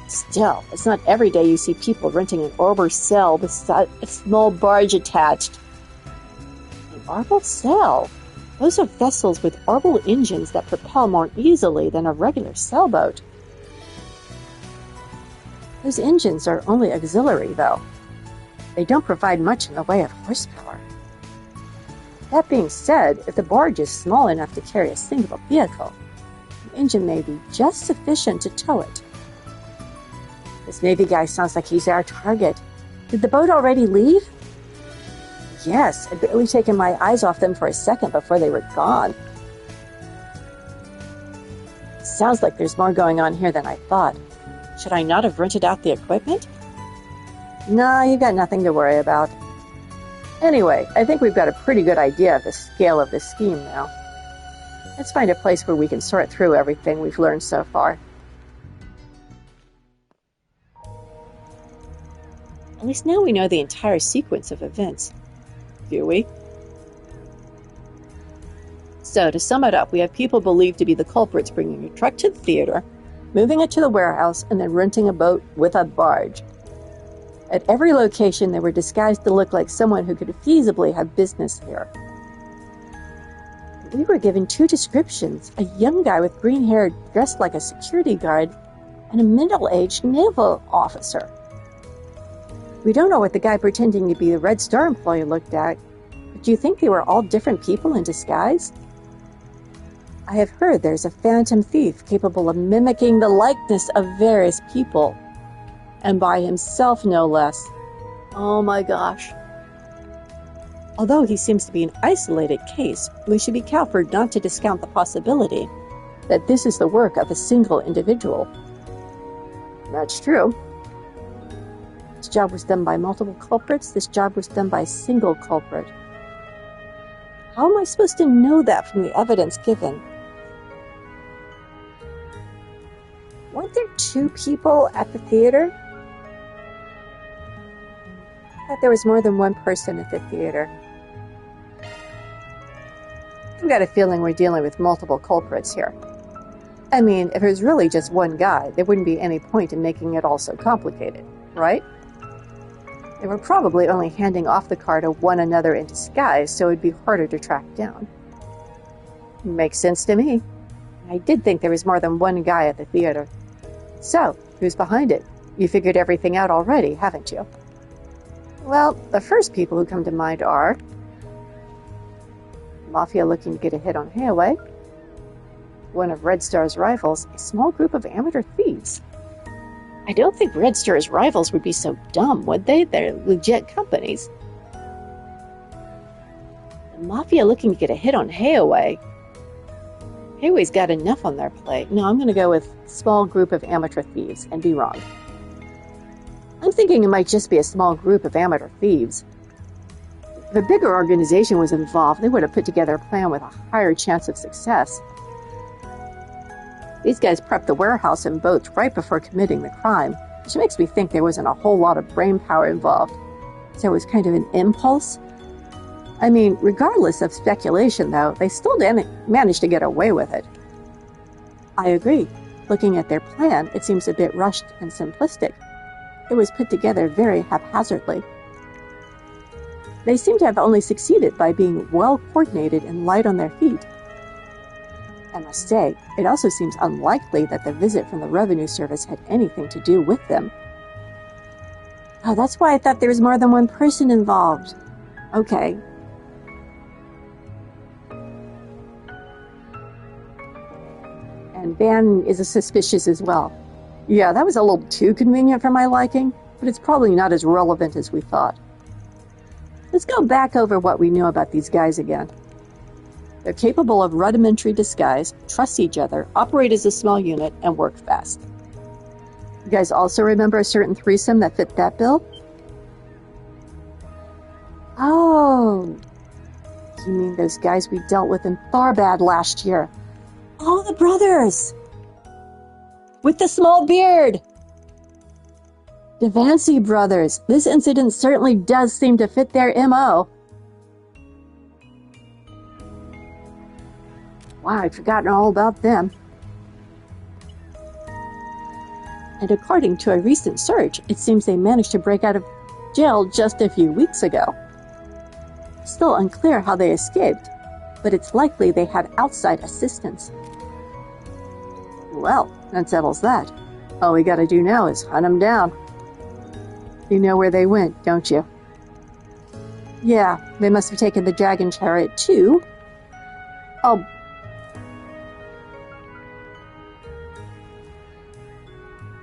Still, it's not every day you see people renting an orbital cell with a small barge attached. An orbital cell? Those are vessels with orbital engines that propel more easily than a regular sailboat. Those engines are only auxiliary, though. They don't provide much in the way of horsepower. That being said, if the barge is small enough to carry a single vehicle, the engine may be just sufficient to tow it. This Navy guy sounds like he's our target. Did the boat already leave? Yes, I'd barely taken my eyes off them for a second before they were gone. Sounds like there's more going on here than I thought. Should I not have rented out the equipment? Nah, you got nothing to worry about. Anyway, I think we've got a pretty good idea of the scale of the scheme now. Let's find a place where we can sort through everything we've learned so far. At least now we know the entire sequence of events. Do we? So, to sum it up, we have people believed to be the culprits bringing a truck to the theater, moving it to the warehouse, and then renting a boat with a barge. At every location, they were disguised to look like someone who could feasibly have business here. We were given two descriptions, a young guy with green hair dressed like a security guard, and a middle-aged naval officer. We don't know what the guy pretending to be the Red Star employee looked at, but do you think they were all different people in disguise? I have heard there's a phantom thief capable of mimicking the likeness of various people, and by himself no less. Oh my gosh. Although he seems to be an isolated case, we should be careful not to discount the possibility that this is the work of a single individual. That's true. This job was done by multiple culprits. This job was done by a single culprit. How am I supposed to know that from the evidence given? Weren't there two people at the theater? I thought there was more than one person at the theater. I've got a feeling we're dealing with multiple culprits here. I mean, if it was really just one guy, there wouldn't be any point in making it all so complicated, right? They were probably only handing off the car to one another in disguise, so it would be harder to track down. Makes sense to me. I did think there was more than one guy at the theater. So, who's behind it? You figured everything out already, haven't you? Well, the first people who come to mind are Mafia looking to get a hit on Hayaway, one of Red Star's rivals, a small group of amateur thieves. I don't think Red Star's rivals would be so dumb, would they? They're legit companies. The Mafia looking to get a hit on Hayaway. Hayaway's got enough on their plate. No, I'm going to go with small group of amateur thieves and be wrong. I'm thinking it might just be a small group of amateur thieves. If a bigger organization was involved, they would have put together a plan with a higher chance of success. These guys prepped the warehouse and boats right before committing the crime, which makes me think there wasn't a whole lot of brainpower involved. So it was kind of an impulse. I mean, regardless of speculation, though, they still managed to get away with it. I agree. Looking at their plan, it seems a bit rushed and simplistic. It was put together very haphazardly. They seem to have only succeeded by being well coordinated and light on their feet. I must say, it also seems unlikely that the visit from the Revenue Service had anything to do with them. Oh, that's why I thought there was more than one person involved. Okay. And Van is suspicious as well. Yeah, that was a little too convenient for my liking, but it's probably not as relevant as we thought. Let's go back over what we knew about these guys again. They're capable of rudimentary disguise, trust each other, operate as a small unit, and work fast. You guys also remember a certain threesome that fit that bill? Oh, you mean those guys we dealt with in Tharbad last year? Oh, the brothers! With the small beard! The Vancy brothers. This incident certainly does seem to fit their M.O. Wow, I'd forgotten all about them. And according to a recent search, it seems they managed to break out of jail just a few weeks ago. Still unclear how they escaped, but it's likely they had outside assistance. Well, that settles that. All we gotta do now is hunt them down. You know where they went, don't you? Yeah, they must have taken the dragon chariot too. Oh.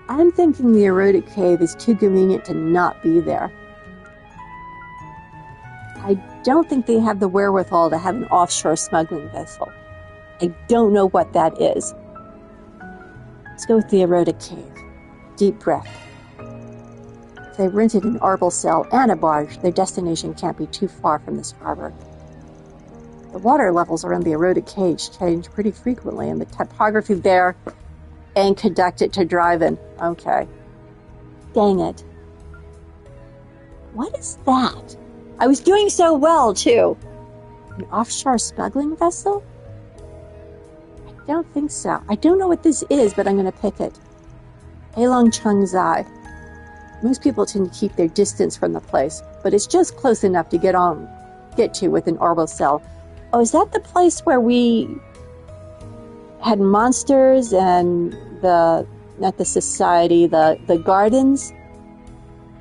I'm thinking the erotic cave is too convenient to not be there. I don't think they have the wherewithal to have an offshore smuggling vessel. I don't know what that is. Let's go with the erotic cave. Deep breath. If they rented an arbal cell and a barge, their destination can't be too far from this harbor. The water levels around the eroded cage change pretty frequently, and the topography there ain't conducive to driving. Okay. Dang it. What is that? I was doing so well, too. An offshore smuggling vessel? I don't think so. I don't know what this is, but I'm going to pick it. Heilong Changzai. Most people tend to keep their distance from the place, but it's just close enough to get to with an orbital cell. Oh, is that the place where we had monsters and not the society, the gardens?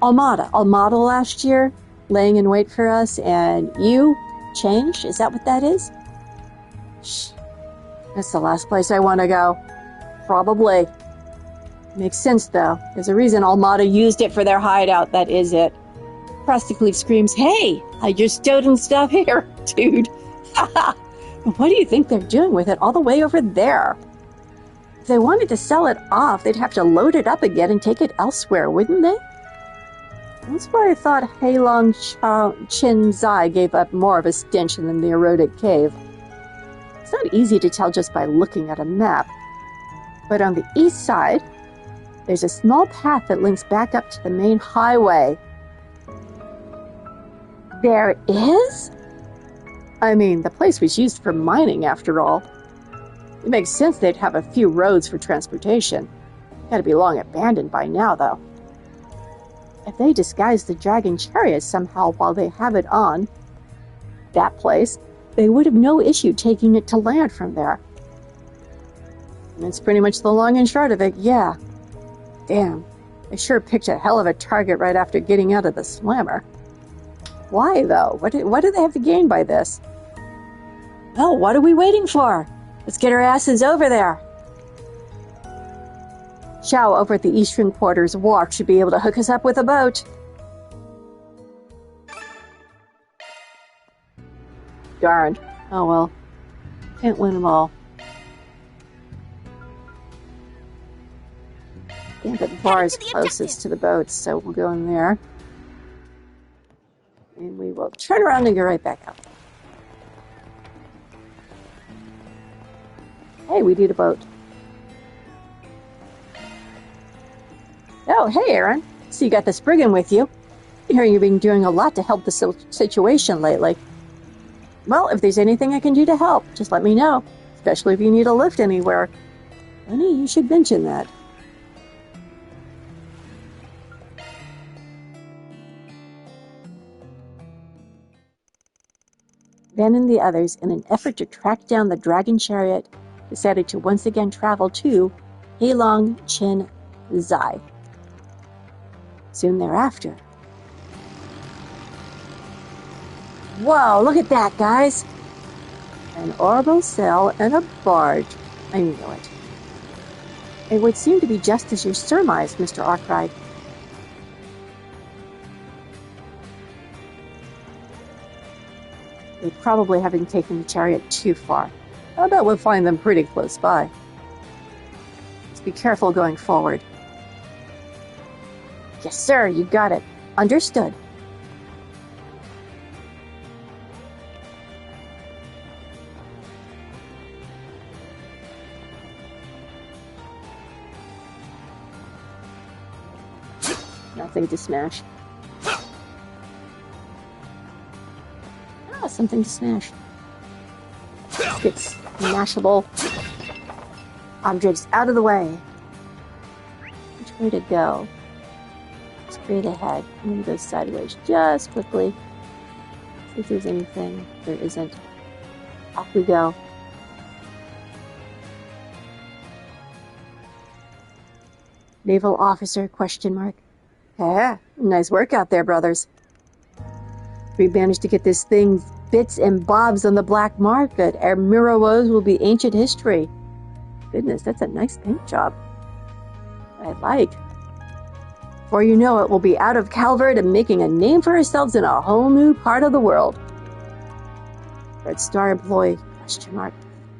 Almada last year, laying in wait for us, and you changed? Is that what that is? Shh. That's the last place I want to go. Probably. Makes sense, though. There's a reason Almada used it for their hideout. That is it. Practically screams, "Hey, I just stolen stuff here, dude." What do you think they're doing with it all the way over there? If they wanted to sell it off, they'd have to load it up again and take it elsewhere, wouldn't they? That's why I thought Heilong Chinzai gave up more of a stench than the eroded cave. It's not easy to tell just by looking at a map. But on the east side, there's a small path that links back up to the main highway. There is? I mean, the place was used for mining, after all. It makes sense they'd have a few roads for transportation. Gotta be long abandoned by now, though. If they disguise the dragon chariot somehow while they have it on that place, they would have no issue taking it to land from there. And that's pretty much the long and short of it, yeah. Damn, they sure picked a hell of a target right after getting out of the slammer. Why, though? What do they have to gain by this? Well, what are we waiting for? Let's get our asses over there. Xiao over at the Eastern Quarters Wharf should be able to hook us up with a boat. Darn. Oh well. Can't win them all. Yeah, but the bar is closest to the boats, so we'll go in there. And we will turn around and go right back out. Hey, we need a boat. Oh, hey, Aaron. So you got the Spriggan with you. I hear you've been doing a lot to help the situation lately. Well, if there's anything I can do to help, just let me know. Especially if you need a lift anywhere. Funny, you should mention that. Then and the others, in an effort to track down the dragon chariot, decided to once again travel to Heilong Chinzai. Soon thereafter. Whoa, look at that, guys! An orbital cell and a barge. I knew it. It would seem to be just as you surmised, Mr. Arkwright. They probably haven't taken the chariot too far. I bet we'll find them pretty close by. Let's be careful going forward. Yes, sir, you got it. Understood. Nothing to smash. Something to smash. Get smashable objects out of the way. Which way to go? Straight ahead. I'm going to go sideways just quickly. See if there's anything. There isn't. Off we go. Naval officer, question mark. Yeah, nice work out there, brothers. We managed to get this thing bits and bobs on the black market. Our Mirawoes will be ancient history. Goodness, that's a nice paint job. I like. Before you know it, we'll be out of Calvert and making a name for ourselves in a whole new part of the world. Red Star employee, question mark.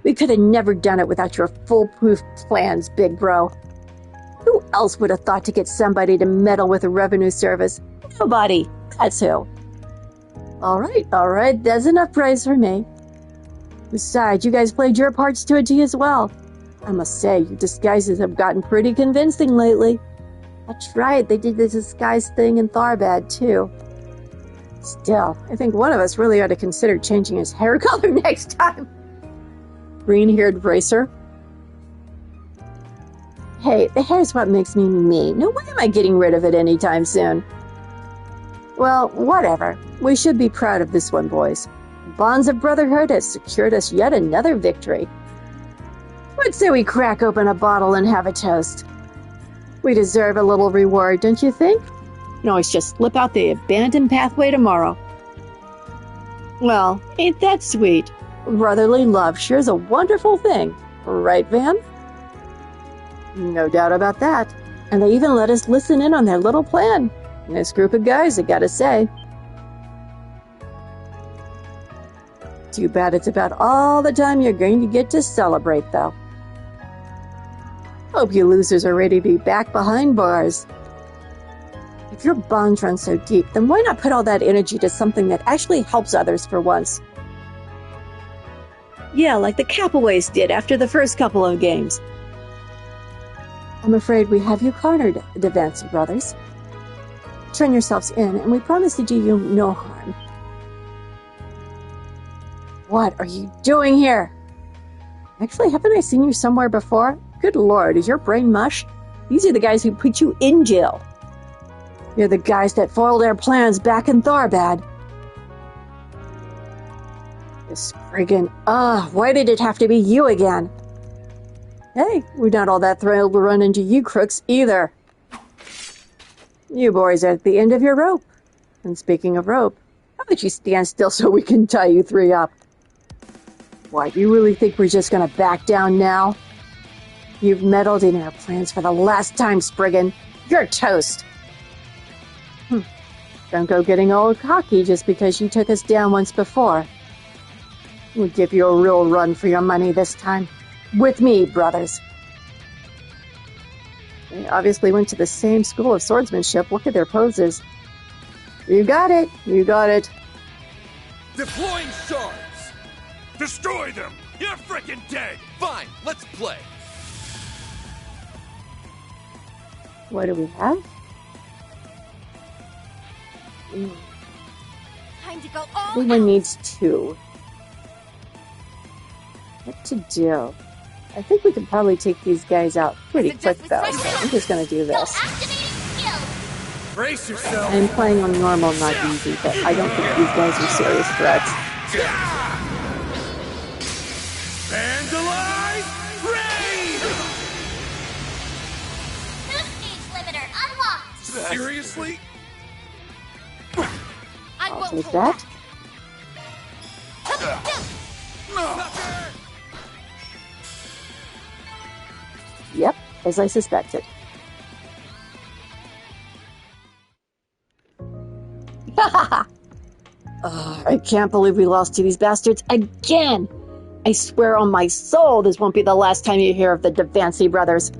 We could have never done it without your foolproof plans, big bro. Who else would have thought to get somebody to meddle with the revenue service? Nobody. That's who. All right, that's enough praise for me. Besides, you guys played your parts to a T as well. I must say, your disguises have gotten pretty convincing lately. That's right, they did the disguise thing in Tharbad, too. Still, I think one of us really ought to consider changing his hair color next time. Green-haired racer. Hey, the hair's what makes me me. No way am I getting rid of it anytime soon. Well, whatever. We should be proud of this one, boys. Bonds of Brotherhood has secured us yet another victory. What say we crack open a bottle and have a toast? We deserve a little reward, don't you think? You can always just slip out the abandoned pathway tomorrow. Well, ain't that sweet? Brotherly love sure is a wonderful thing. Right, Van? No doubt about that. And they even let us listen in on their little plan. Nice group of guys, I gotta say. Too bad it's about all the time you're going to get to celebrate, though. Hope you losers are ready to be back behind bars. If your bonds run so deep, then why not put all that energy to something that actually helps others for once? Yeah, like the Capaways did after the first couple of games. I'm afraid we have you cornered, the Vancy brothers. Turn yourselves in, and we promise to do you no harm. What are you doing here? Actually, haven't I seen you somewhere before? Good Lord, is your brain mush? These are the guys who put you in jail. You're the guys that foiled our plans back in Tharbad. This friggin', why did it have to be you again? Hey, we're not all that thrilled to run into you crooks either. You boys are at the end of your rope. And speaking of rope, how about you stand still so we can tie you three up? Why, do you really think we're just gonna back down now? You've meddled in our plans for the last time, Spriggan. You're toast. Don't go getting all cocky just because you took us down once before. We'll give you a real run for your money this time. With me, brothers. They obviously went to the same school of swordsmanship. Look at their poses. You got it. You got it. Deploying shards! Destroy them! You're frickin' dead! Fine, let's play. What do we have? Time to go all Everyone needs two. What to do? I think we can probably take these guys out pretty quick, though. So I'm just gonna do this. activating skills. Brace yourself! I'm playing on normal, not easy, but I don't think these guys are serious threats. Vandalize! Raid! New stage limiter unlocked. Seriously? I I'll won't take hold that. Yep, as I suspected. I can't believe we lost to these bastards again! I swear on my soul this won't be the last time you hear of the Devancy brothers.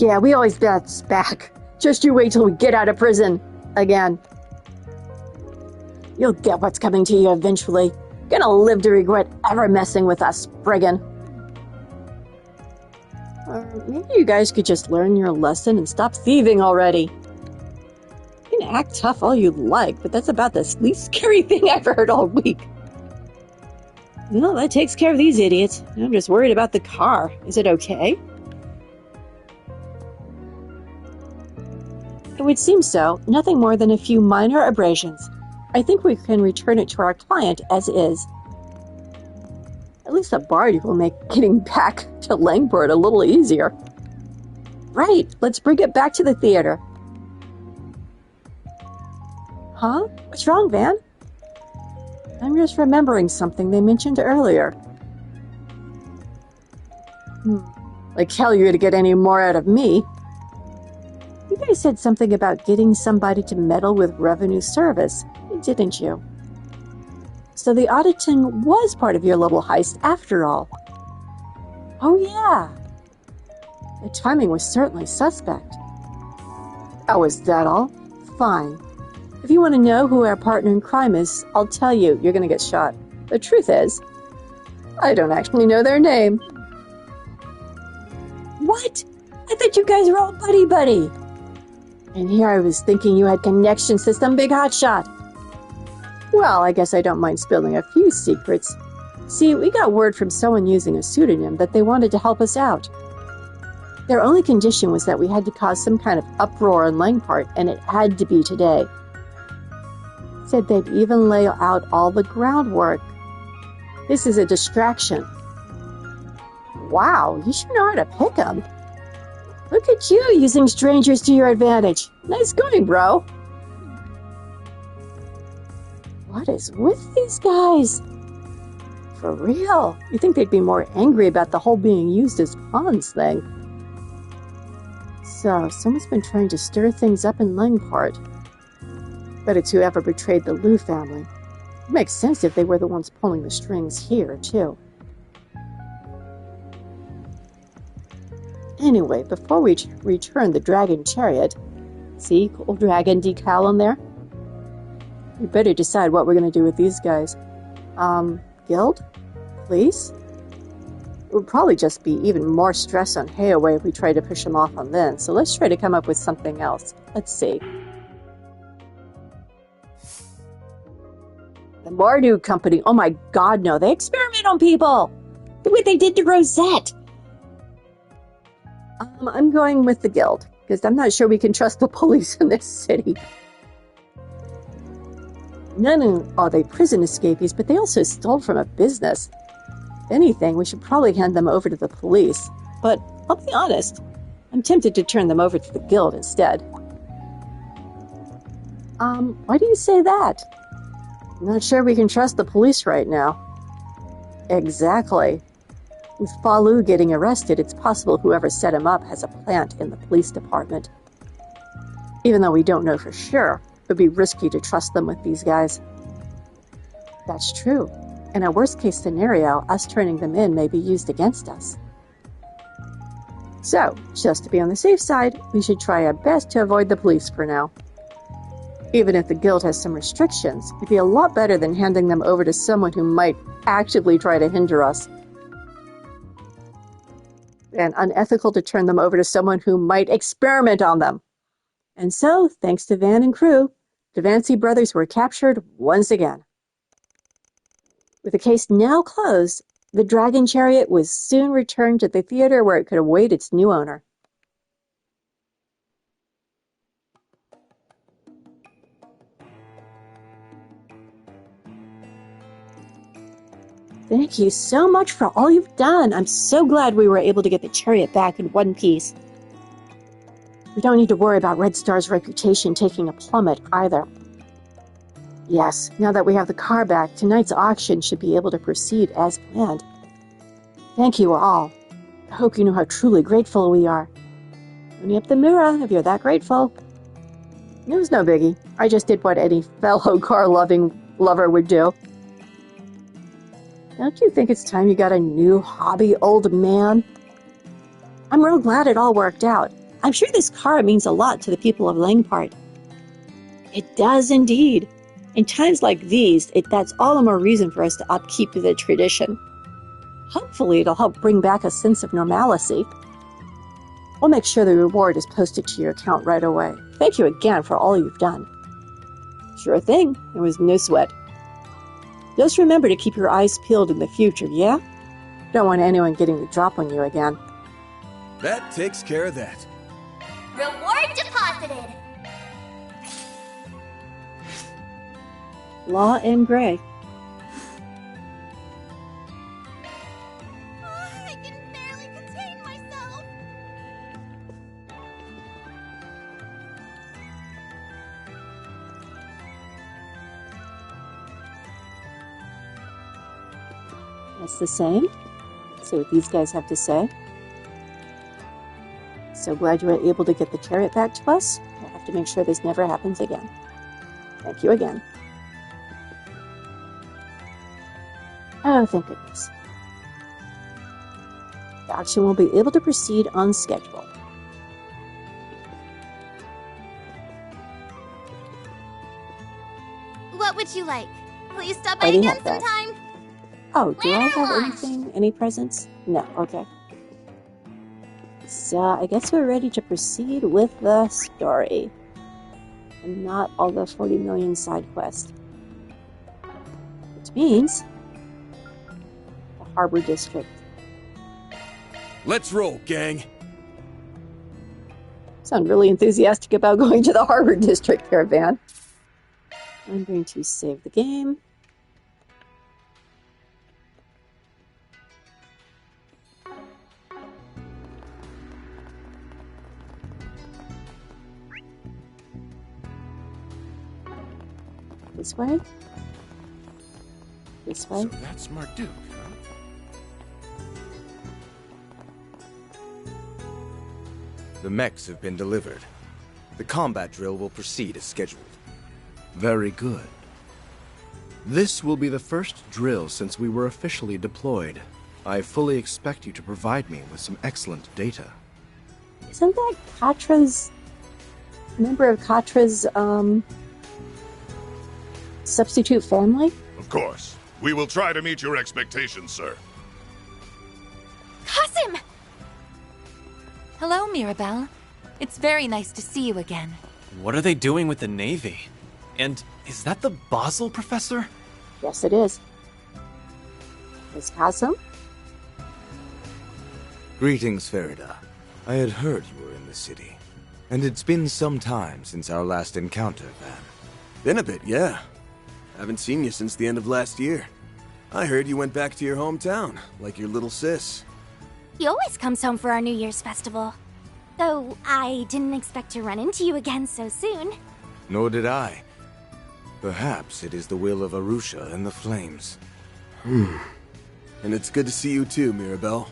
Yeah, we always bounce back. Just you wait till we get out of prison. Again. You'll get what's coming to you eventually. Gonna live to regret ever messing with us, Spriggan. Or maybe you guys could just learn your lesson and stop thieving already. You can act tough all you like, but that's about the least scary thing I've heard all week. Well, that takes care of these idiots. I'm just worried about the car. Is it okay? It would seem so. Nothing more than a few minor abrasions. I think we can return it to our client as is. At least the bard will make getting back to Langport a little easier. Right, let's bring it back to the theater. Huh? What's wrong, Van? I'm just remembering something they mentioned earlier. Like hell you're to get any more out of me. You guys said something about getting somebody to meddle with revenue service, didn't you? So the auditing was part of your little heist after all. Oh yeah. The timing was certainly suspect. Oh, is that all? Fine. If you want to know who our partner in crime is, I'll tell you. You're going to get shot. The truth is, I don't actually know their name. What? I thought you guys were all buddy-buddy. And here I was thinking you had connections to some big hotshot. Well, I guess I don't mind spilling a few secrets. See, we got word from someone using a pseudonym that they wanted to help us out. Their only condition was that we had to cause some kind of uproar in Langport, and it had to be today. Said they'd even lay out all the groundwork. This is a distraction. Wow, you sure know how to pick 'em. Look at you using strangers to your advantage. Nice going, bro. What is with these guys? For real, you'd think they'd be more angry about the whole being used as pawns thing. So, someone's been trying to stir things up in Langport. But it's whoever betrayed the Liu family. It makes sense if they were the ones pulling the strings here, too. Anyway, before we return the dragon chariot, see, cool dragon decal on there? We better decide what we're going to do with these guys. Guild? Police? It would probably just be even more stress on Hayaway if we try to push him off on them, so let's try to come up with something else. Let's see. The Marduk Company. Oh my god, no. They experiment on people! The way they did to Rosette! I'm going with the Guild, because I'm not sure we can trust the police in this city. Not only are they prison escapees, but they also stole from a business. If anything, we should probably hand them over to the police. But I'll be honest, I'm tempted to turn them over to the Guild instead. Why do you say that? I'm not sure we can trust the police right now. Exactly. With Falu getting arrested, it's possible whoever set him up has a plant in the police department. Even though we don't know for sure, it would be risky to trust them with these guys. That's true. In a worst-case scenario, us turning them in may be used against us. So, just to be on the safe side, we should try our best to avoid the police for now. Even if the Guild has some restrictions, it'd be a lot better than handing them over to someone who might actively try to hinder us. And unethical to turn them over to someone who might experiment on them. And so, thanks to Van and crew, the Devancy brothers were captured once again. With the case now closed, the Dragon Chariot was soon returned to the theater where it could await its new owner. Thank you so much for all you've done. I'm so glad we were able to get the chariot back in one piece. We don't need to worry about Red Star's reputation taking a plummet either. Yes, now that we have the car back, tonight's auction should be able to proceed as planned. Thank you all. I hope you know how truly grateful we are. Only up the mirror if you're that grateful. It was no biggie. I just did what any fellow car-loving lover would do. Don't you think it's time you got a new hobby, old man? I'm real glad it all worked out. I'm sure this car means a lot to the people of Langport. It does indeed. In times like these, that's all the more reason for us to upkeep the tradition. Hopefully it'll help bring back a sense of normalcy. We'll make sure the reward is posted to your account right away. Thank you again for all you've done. Sure thing. It was no sweat. Just remember to keep your eyes peeled in the future, yeah? Don't want anyone getting the drop on you again. That takes care of that. Reward deposited. Law and Gray. I can barely contain myself. That's the same. See what these guys have to say. So glad you were able to get the chariot back to us. We'll have to make sure this never happens again. Thank you again. Oh, thank goodness. The auction will be able to proceed on schedule. What would you like? Please stop by Already again have that. sometime. Oh, do I have Launch. anything? Any presents? No, okay. So, I guess we're ready to proceed with the story. And not all the 40 million side quests. Which means... the Harbor District. Let's roll, gang. Sound really enthusiastic about going to the Harbor District, Caravan. I'm going to save the game. This way? This way? So that's Marduk, huh? The mechs have been delivered. The combat drill will proceed as scheduled. Very good. This will be the first drill since we were officially deployed. I fully expect you to provide me with some excellent data. Isn't that Katra's... member of Katra's, substitute family? Of course. We will try to meet your expectations, sir. Kasim! Hello, Mirabelle. It's very nice to see you again. What are they doing with the Navy? And is that the Basel professor? Yes, it is. Miss Kasim? Greetings, Farida. I had heard you were in the city. And it's been some time since our last encounter, Van. Been a bit, yeah. Haven't seen you since the end of last year. I heard you went back to your hometown, like your little sis. He always comes home for our New Year's festival. Though I didn't expect to run into you again so soon. Nor did I. Perhaps it is the will of Arusha and the Flames. And it's good to see you too, Mirabelle.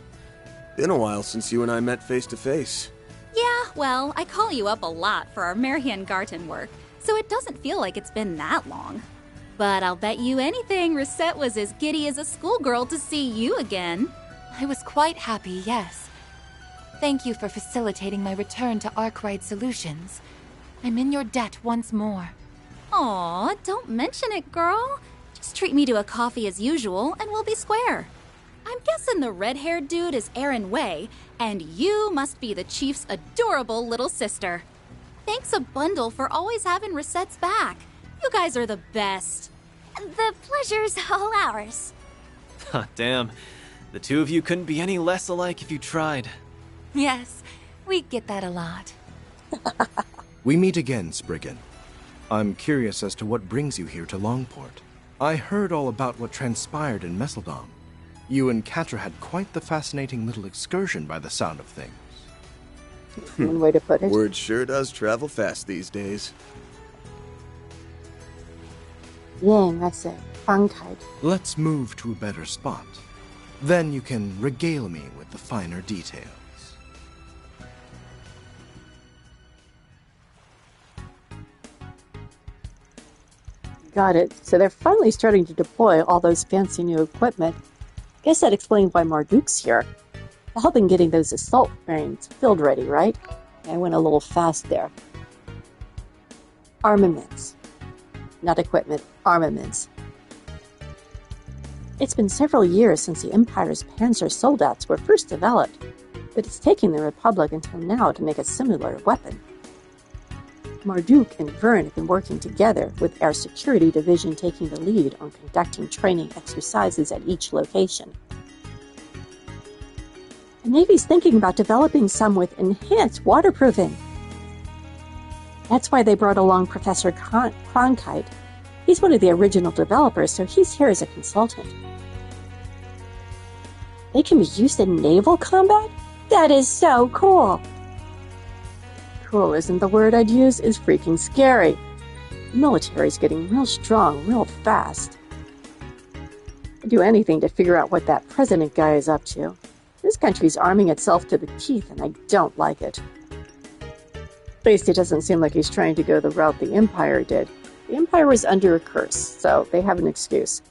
Been a while since you and I met face to face. Yeah, well, I call you up a lot for our Marian Garten work, so it doesn't feel like it's been that long. But I'll bet you anything Reset was as giddy as a schoolgirl to see you again. I was quite happy, yes. Thank you for facilitating my return to Arkwright Solutions. I'm in your debt once more. Aw, don't mention it, girl. Just treat me to a coffee as usual, and we'll be square. I'm guessing the red-haired dude is Aaron Way, and you must be the Chief's adorable little sister. Thanks a bundle for always having Reset's back. You guys are the best. The pleasure's all ours. Damn. The two of you couldn't be any less alike if you tried. Yes, we get that a lot. We meet again, Spriggan. I'm curious as to what brings you here to Longport. I heard all about what transpired in Messeldom. You and Katra had quite the fascinating little excursion by the sound of things. One way to put it. Word sure does travel fast these days. Yeah, that's it. Krankheit. Let's move to a better spot. Then you can regale me with the finer details. Got it. So they're finally starting to deploy all those fancy new equipment. Guess that explains why Marduk's here. Helping getting those assault variants field ready, right? I went a little fast there. Armaments. Not equipment, armaments. It's been several years since the Empire's Panzer Soldats were first developed, but it's taken the Republic until now to make a similar weapon. Marduk and Vern have been working together, with our security division taking the lead on conducting training exercises at each location. The Navy's thinking about developing some with enhanced waterproofing. That's why they brought along Professor Cronkite. He's one of the original developers, so he's here as a consultant. They can be used in naval combat? That is so cool! Cool isn't the word I'd use, is freaking scary. The military's getting real strong, real fast. I'd do anything to figure out what that president guy is up to. This country's arming itself to the teeth, and I don't like it. At least it doesn't seem like he's trying to go the route the Empire did. The Empire was under a curse, so they have an excuse.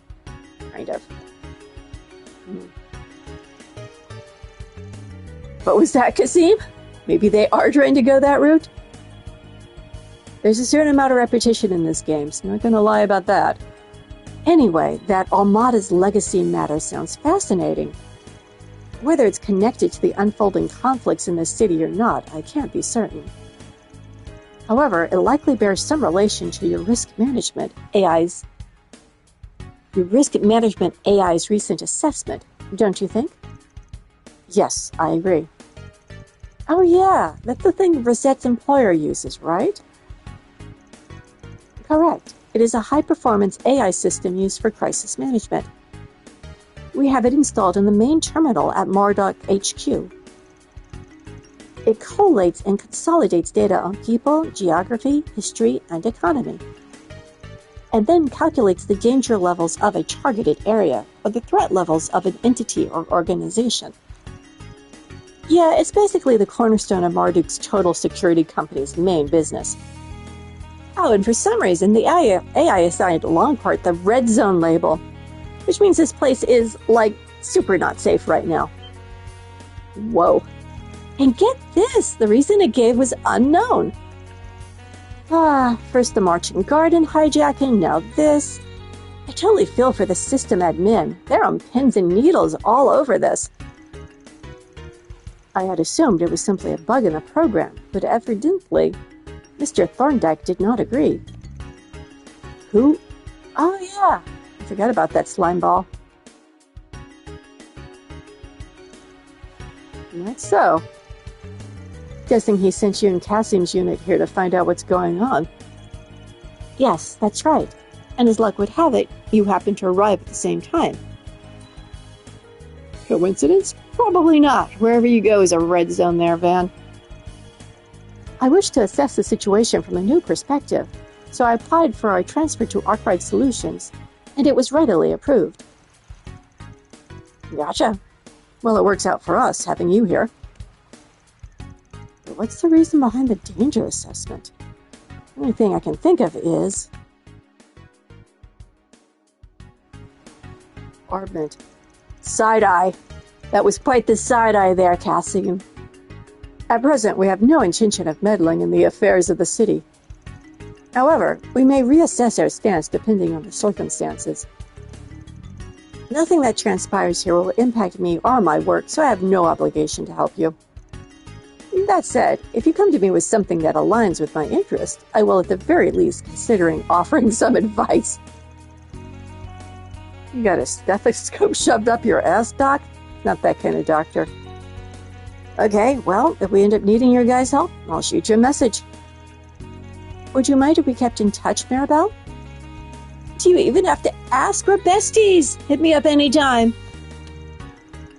Kind of. What was that, Kasim? Maybe they are trying to go that route? There's a certain amount of repetition in this game, so I'm not going to lie about that. Anyway, that Almada's legacy matter sounds fascinating. Whether it's connected to the unfolding conflicts in the city or not, I can't be certain. However, it likely bears some relation to your risk management AI's recent assessment, don't you think? Yes, I agree. Oh yeah, that's the thing Rosette's employer uses, right? Correct. It is a high-performance AI system used for crisis management. We have it installed in the main terminal at Marduk HQ. It collates and consolidates data on people, geography, history, and economy, and then calculates the danger levels of a targeted area or the threat levels of an entity or organization. Yeah, it's basically the cornerstone of Marduk's total security company's main business. Oh, and for some reason, the AI assigned Longport the red zone label, which means this place is, like, super not safe right now. Whoa. And get this, the reason it gave was unknown. First the Marching Garden hijacking, now this. I totally feel for the system admin. They're on pins and needles all over this. I had assumed it was simply a bug in the program, but evidently, Mr. Thorndyke did not agree. Who? Oh yeah, I forgot about that slime ball. That's so. Guessing he sent you and Cassim's unit here to find out what's going on. Yes, that's right. And as luck would have it, you happened to arrive at the same time. Coincidence? Probably not. Wherever you go is a red zone there, Van. I wish to assess the situation from a new perspective, so I applied for a transfer to Arkwright Solutions, and it was readily approved. Gotcha. Well, it works out for us, having you here. But what's the reason behind the danger assessment? The only thing I can think of is... Orbment. Side-eye. That was quite the side-eye there, Cassian. At present, we have no intention of meddling in the affairs of the city. However, we may reassess our stance depending on the circumstances. Nothing that transpires here will impact me or my work, so I have no obligation to help you. That said, if you come to me with something that aligns with my interest, I will at the very least considering offering some advice. You got a stethoscope shoved up your ass, Doc? Not that kind of doctor. Okay, well, if we end up needing your guys' help, I'll shoot you a message. Would you mind if we kept in touch, Maribel? Do you even have to ask? We're besties! Hit me up anytime.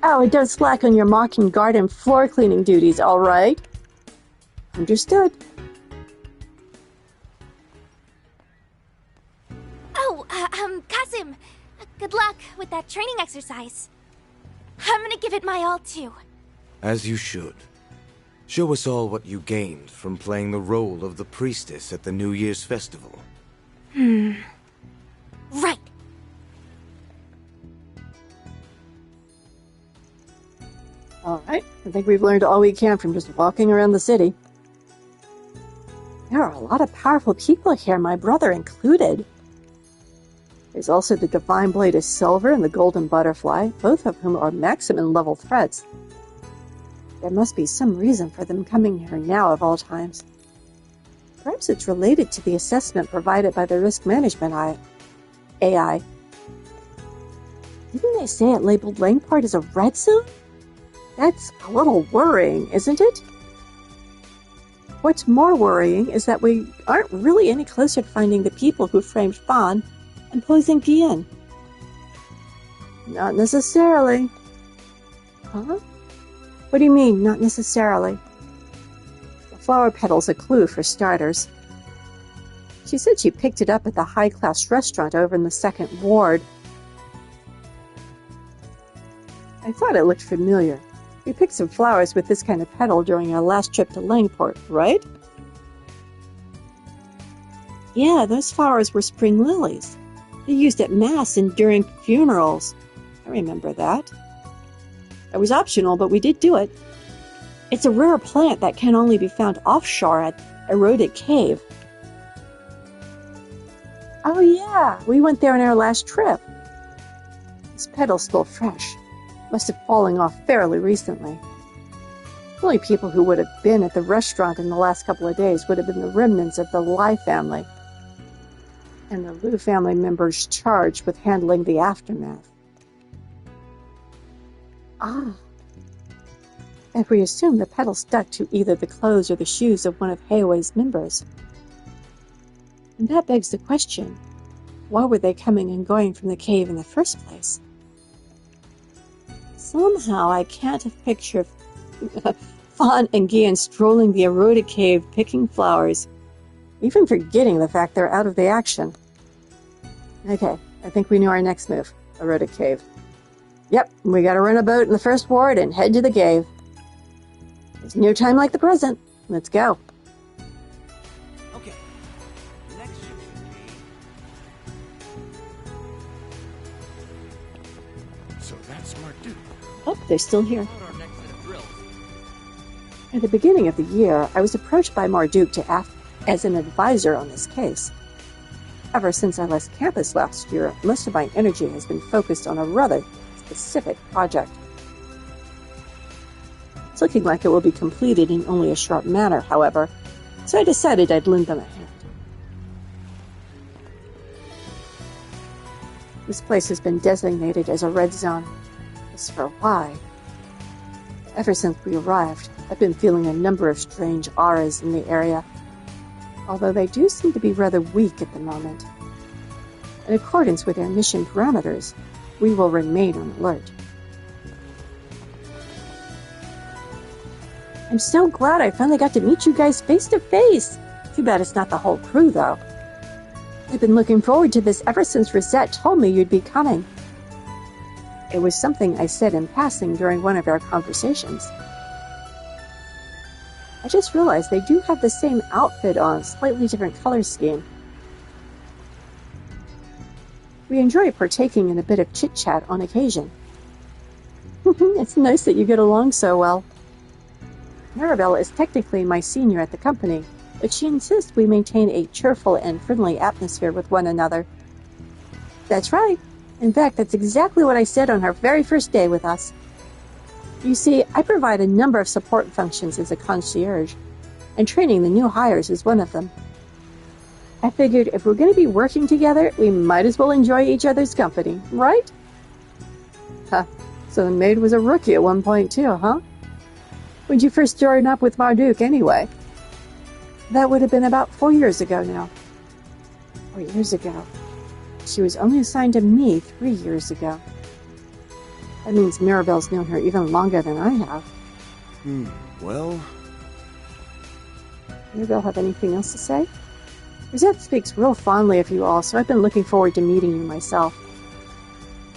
Oh, and don't slack on your Mocking Garden floor cleaning duties, all right? Understood. Oh, Kasim, good luck with that training exercise. I'm gonna give it my all, too. As you should. Show us all what you gained from playing the role of the priestess at the New Year's festival. Right. Alright, I think we've learned all we can from just walking around the city. There are a lot of powerful people here, my brother included. There's also the Divine Blade of Silver and the Golden Butterfly, both of whom are maximum level threats. There must be some reason for them coming here now of all times. Perhaps it's related to the assessment provided by the Risk Management AI. Didn't they say it labeled Langport as a red zone? That's a little worrying, isn't it? What's more worrying is that we aren't really any closer to finding the people who framed Fawn and poisoned Guillen. Not necessarily. Huh? What do you mean, not necessarily? The flower petal's a clue for starters. She said she picked it up at the high-class restaurant over in the 2nd Ward. I thought it looked familiar. We picked some flowers with this kind of petal during our last trip to Langport, right? Yeah, those flowers were spring lilies. They're used at Mass and during funerals. I remember that. It was optional, but we did do it. It's a rare plant that can only be found offshore at Eroded Cave. Oh yeah, we went there on our last trip. This petal's still fresh. Must have fallen off fairly recently. The only people who would have been at the restaurant in the last couple of days would have been the remnants of the Lai family and the Liu family members charged with handling the aftermath. Ah. And we assume the petal stuck to either the clothes or the shoes of one of Heiwei's members. And that begs the question, why were they coming and going from the cave in the first place? Somehow I can't picture Fawn and Gian strolling the eroded cave picking flowers, even forgetting the fact they're out of the action. Okay, I think we know our next move. Eroded cave. Yep, we gotta rent a boat in the first ward and head to the cave. There's no time like the present. Let's go. Okay. Next should be... So that's Marduk. Oh, they're still here. About our next set of drills. At the beginning of the year, I was approached by Marduk to act as an advisor on this case. Ever since I left campus last year, most of my energy has been focused on a rather specific project. It's looking like it will be completed in only a short manner, however, so I decided I'd lend them a hand. This place has been designated as a red zone. As for why? Ever since we arrived, I've been feeling a number of strange auras in the area, although they do seem to be rather weak at the moment. In accordance with our mission parameters, we will remain on alert. I'm so glad I finally got to meet you guys face to face. Too bad it's not the whole crew, though. I've been looking forward to this ever since Rosette told me you'd be coming. It was something I said in passing during one of our conversations. I just realized they do have the same outfit on, slightly different color scheme. We enjoy partaking in a bit of chit-chat on occasion. It's nice that you get along so well. Maribel is technically my senior at the company, but she insists we maintain a cheerful and friendly atmosphere with one another. That's right. In fact, that's exactly what I said on her very first day with us. You see, I provide a number of support functions as a concierge, and training the new hires is one of them. I figured if we're going to be working together, we might as well enjoy each other's company, right? Huh. So the maid was a rookie at one point too, huh? When'd you first join up with Marduk, anyway? That would have been about 4 years ago now. 4 years ago. She was only assigned to me 3 years ago. That means Mirabelle's known her even longer than I have. Well... Mirabelle have anything else to say? Rosette speaks real fondly of you all, so I've been looking forward to meeting you myself.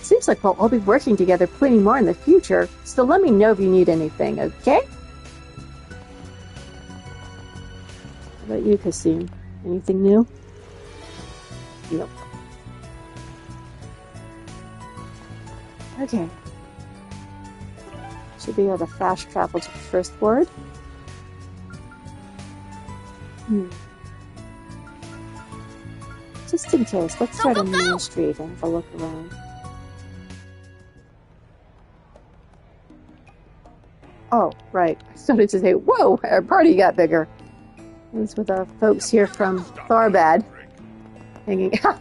Seems like we'll all be working together plenty more in the future, so let me know if you need anything, okay? How about you, Kasim? Anything new? Nope. Okay. Should be able to fast travel to the first ward. Just in case, let's start on Main Street and have a look around. Oh, right. I started to say, whoa, our party got bigger. It's with the folks here from Tharbad hanging out.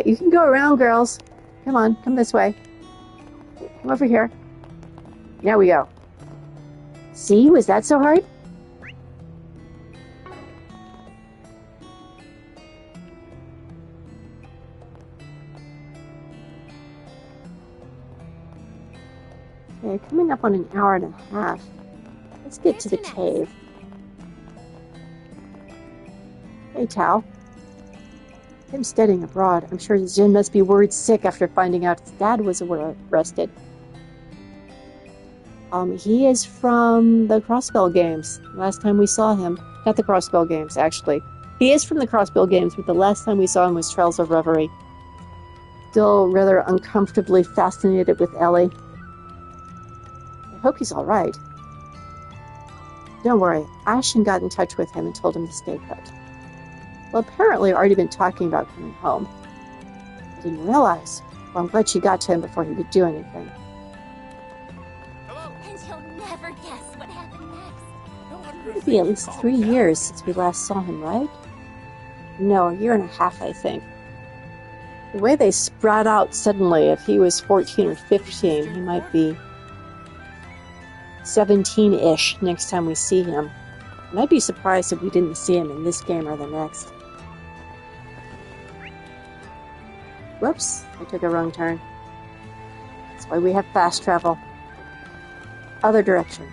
You can go around, girls. Come on, come this way. Come over here. Now we go. See, was that so hard? Okay, coming up on an hour and a half. Let's get to the cave. Hey, Tao. Him studying abroad. I'm sure Jin must be worried sick after finding out his dad was arrested. He is from the Crossbell games. Last time we saw him. Not the Crossbell games, actually. He is from the Crossbell games, but the last time we saw him was Trails of Reverie. Still rather uncomfortably fascinated with Ellie. I hope he's alright. Don't worry, Ashen got in touch with him and told him to stay put. Well, apparently already been talking about coming home. I didn't realize. Well, I'm glad she got to him before he could do anything. And you'll never guess what happened next. It'll be at least 3 years since we last saw him, right? No, a year and a half, I think. The way they spread out suddenly, if he was 14 or 15, he might be 17-ish next time we see him. And I'd be surprised if we didn't see him in this game or the next. Whoops, I took a wrong turn. That's why we have fast travel. Other direction.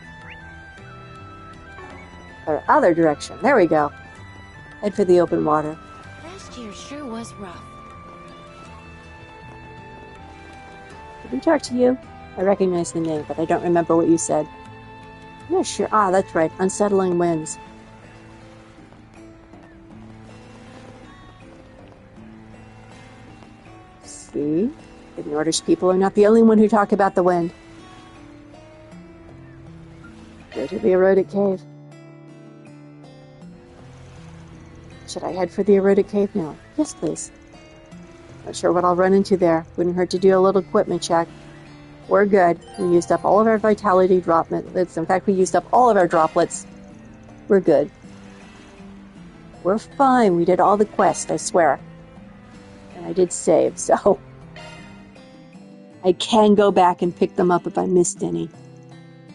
Or other direction. There we go. Head for the open water. Last year sure was rough. Did we talk to you? I recognize the name, but I don't remember what you said. I'm not sure. Ah, that's right. Unsettling winds. See? The Nordish people are not the only one who talk about the wind. Go to the eroded cave. Should I head for the eroded cave now? Yes, please. Not sure what I'll run into there. Wouldn't hurt to do a little equipment check. We're good. We used up all of our vitality droplets. In fact, we used up all of our droplets. We're good. We're fine. We did all the quests, I swear. And I did save, so I can go back and pick them up if I missed any.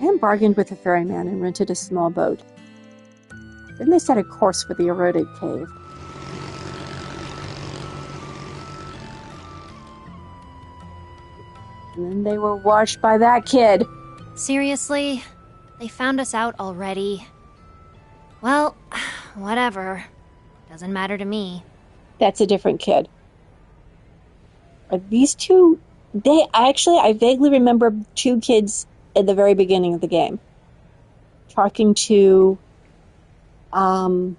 I bargained with the ferryman and rented a small boat. Then they set a course for the eroded cave. And then they were washed by that kid. Seriously? They found us out already? Well, whatever. Doesn't matter to me. That's a different kid. Are these two... I vaguely remember two kids at the very beginning of the game. Talking to... I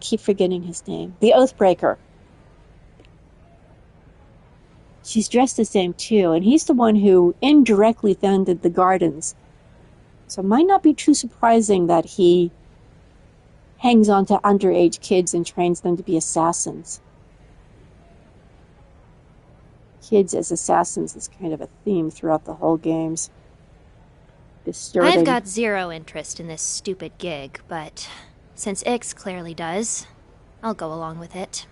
keep forgetting his name. The Oathbreaker. She's dressed the same too, and he's the one who indirectly founded the gardens. So it might not be too surprising that he hangs on to underage kids and trains them to be assassins. Kids as assassins is kind of a theme throughout the whole games. Disturbing. I've got zero interest in this stupid gig, but since Ix clearly does, I'll go along with it.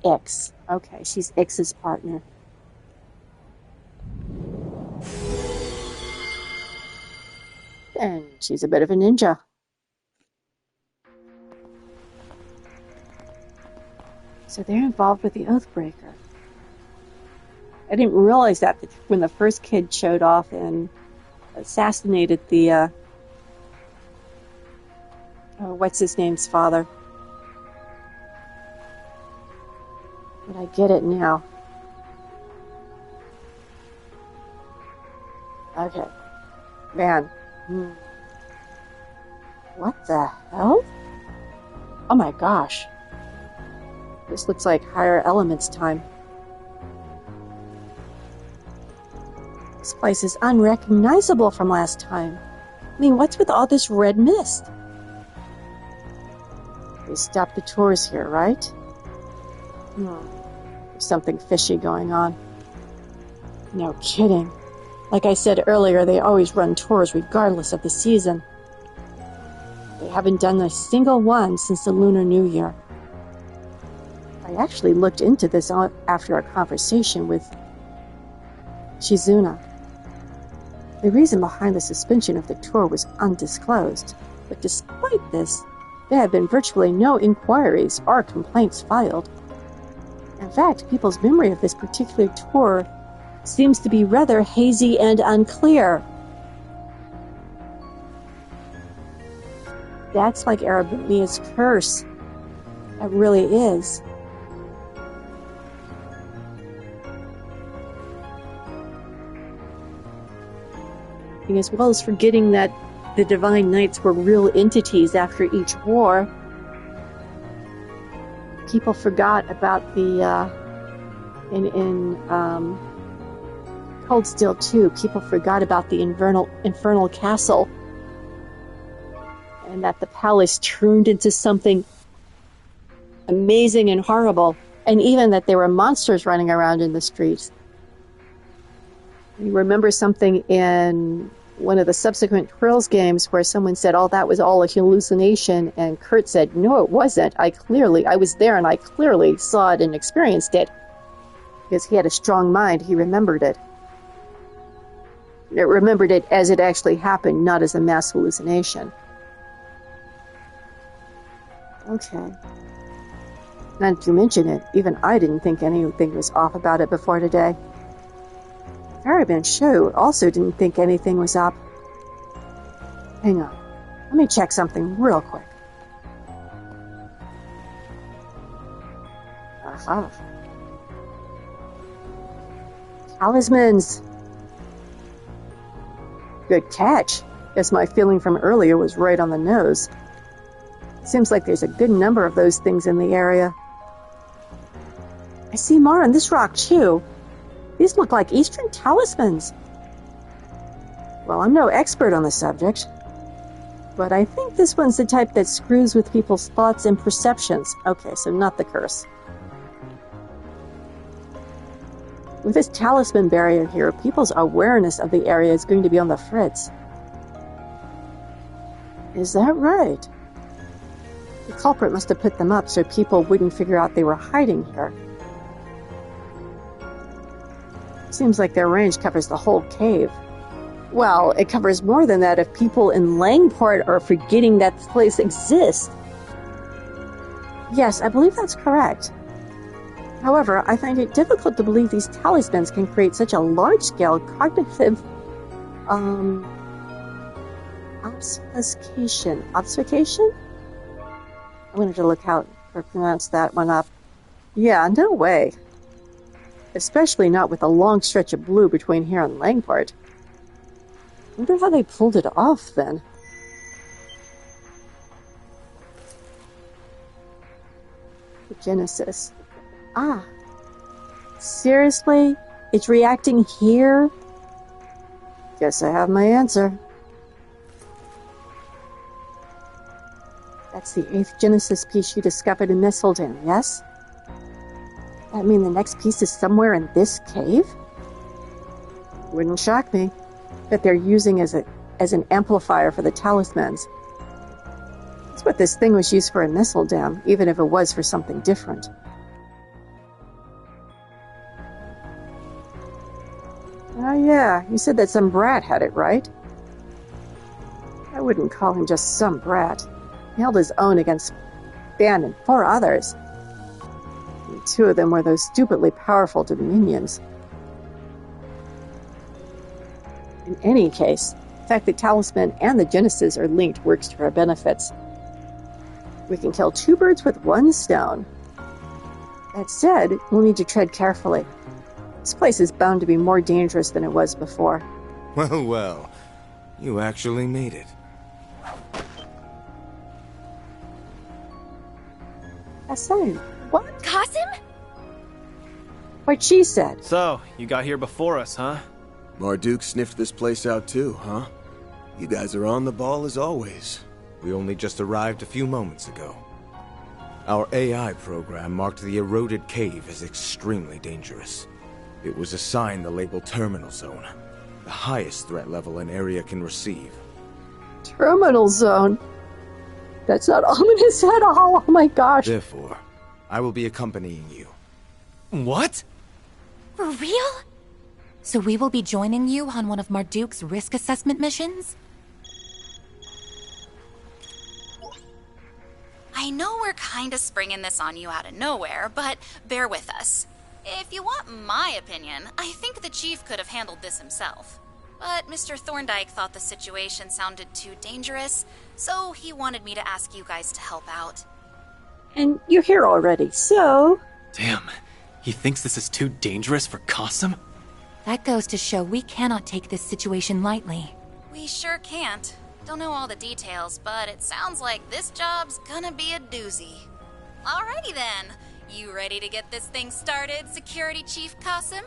Ix. Okay, she's Ix's partner. And she's a bit of a ninja. So they're involved with the Oathbreaker. I didn't realize that when the first kid showed off and assassinated the, what's his name's father. But I get it now. Okay. Man. What the hell? Oh my gosh. This looks like higher elements time. This place is unrecognizable from last time. I mean, what's with all this red mist? We stopped the tours here, right? There's something fishy going on. No kidding. Like I said earlier, they always run tours regardless of the season. They haven't done a single one since the Lunar New Year. I actually looked into this after a conversation with Shizuna. The reason behind the suspension of the tour was undisclosed, but despite this, there have been virtually no inquiries or complaints filed. In fact, people's memory of this particular tour seems to be rather hazy and unclear. That's like Arabinia's curse. It really is. And as well as forgetting that the Divine Knights were real entities after each war, people forgot about the in Cold Steel 2, people forgot about the infernal castle, and that the palace turned into something amazing and horrible, and even that there were monsters running around in the streets. You remember something in one of the subsequent Twirls games where someone said, oh, that was all a hallucination, and Kurt said, no, it wasn't. I was there and I clearly saw it and experienced it. Because he had a strong mind, he remembered it. It remembered it as it actually happened, not as a mass hallucination. Okay. Now that you mention it, even I didn't think anything was off about it before today. Caravan Show also didn't think anything was up. Hang on. Let me check something real quick. Aha. Talismans. Good catch. Guess my feeling from earlier was right on the nose. Seems like there's a good number of those things in the area. I see more on this rock, too. These look like Eastern talismans. Well, I'm no expert on the subject, but I think this one's the type that screws with people's thoughts and perceptions. Okay, so not the curse. With this talisman barrier here, people's awareness of the area is going to be on the fritz. Is that right? The culprit must have put them up so people wouldn't figure out they were hiding here. Seems like their range covers the whole cave. Well, it covers more than that if people in Langport are forgetting that this place exists. Yes, I believe that's correct. However, I find it difficult to believe these talismans can create such a large-scale cognitive obfuscation. Obfuscation? I'm going to look out or pronounce that one up. Yeah, no way. Especially not with a long stretch of blue between here and Langport. Wonder how they pulled it off, then. The Genesis. Ah. Seriously? It's reacting here? Guess I have my answer. That's the 8th Genesis piece you discovered in Mistletoe, yes? That mean the next piece is somewhere in this cave? Wouldn't shock me. That they're using as an amplifier for the talismans. That's what this thing was used for in Mistletoe, even if it was for something different. Oh yeah, you said that some brat had it, right? I wouldn't call him just some brat. He held his own against Ban and 4 others. 2 of them were those stupidly powerful Dominions. In any case, the fact that Talisman and the Genesis are linked works to our benefits. We can kill 2 birds with 1 stone. That said, we'll need to tread carefully. This place is bound to be more dangerous than it was before. Well, well. You actually made it. Hassan, what? Qasim? What she said. So, you got here before us, huh? Marduk sniffed this place out too, huh? You guys are on the ball as always. We only just arrived a few moments ago. Our AI program marked the eroded cave as extremely dangerous. It was assigned the label Terminal Zone, the highest threat level an area can receive. Terminal Zone? That's not ominous at all, oh my gosh. Therefore, I will be accompanying you. What? For real? So we will be joining you on one of Marduk's risk assessment missions? I know we're kinda springing this on you out of nowhere, but bear with us. If you want my opinion, I think the chief could have handled this himself. But Mr. Thorndyke thought the situation sounded too dangerous, so he wanted me to ask you guys to help out. And you're here already, so... Damn, he thinks this is too dangerous for Qasim? That goes to show we cannot take this situation lightly. We sure can't. Don't know all the details, but it sounds like this job's gonna be a doozy. Alrighty then. You ready to get this thing started, Security Chief Qasim?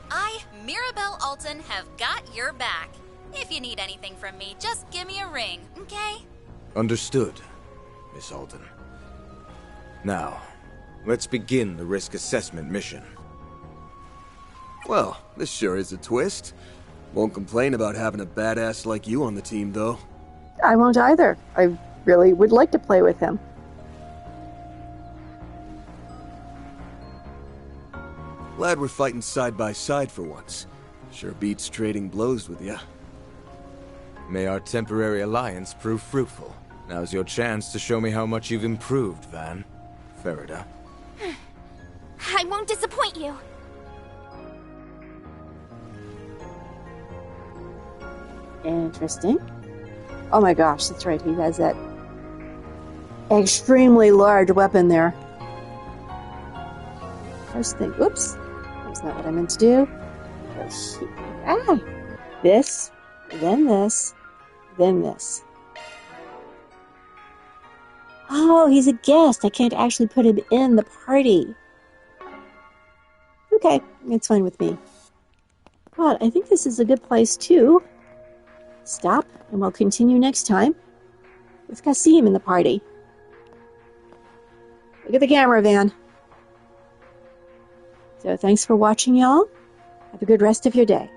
I, Mirabelle Alton, have got your back. If you need anything from me, just give me a ring, okay? Understood, Miss Alden. Now, Let's begin the risk assessment mission. Well, this sure is a twist. Won't complain about having a badass like you on the team, though. I won't either. I really would like to play with him. Glad we're fighting side by side for once. Sure beats trading blows with ya. May our temporary alliance prove fruitful. Now's your chance to show me how much you've improved, Van. Farida. I won't disappoint you. Interesting. Oh my gosh, that's right. He has that extremely large weapon there. First thing, oops. That's not what I meant to do. This, then this, then this. Oh, he's a guest. I can't actually put him in the party. Okay, it's fine with me. But I think this is a good place to stop, and we'll continue next time with Kasim in the party. Look at the camera, Van. So thanks for watching, y'all. Have a good rest of your day.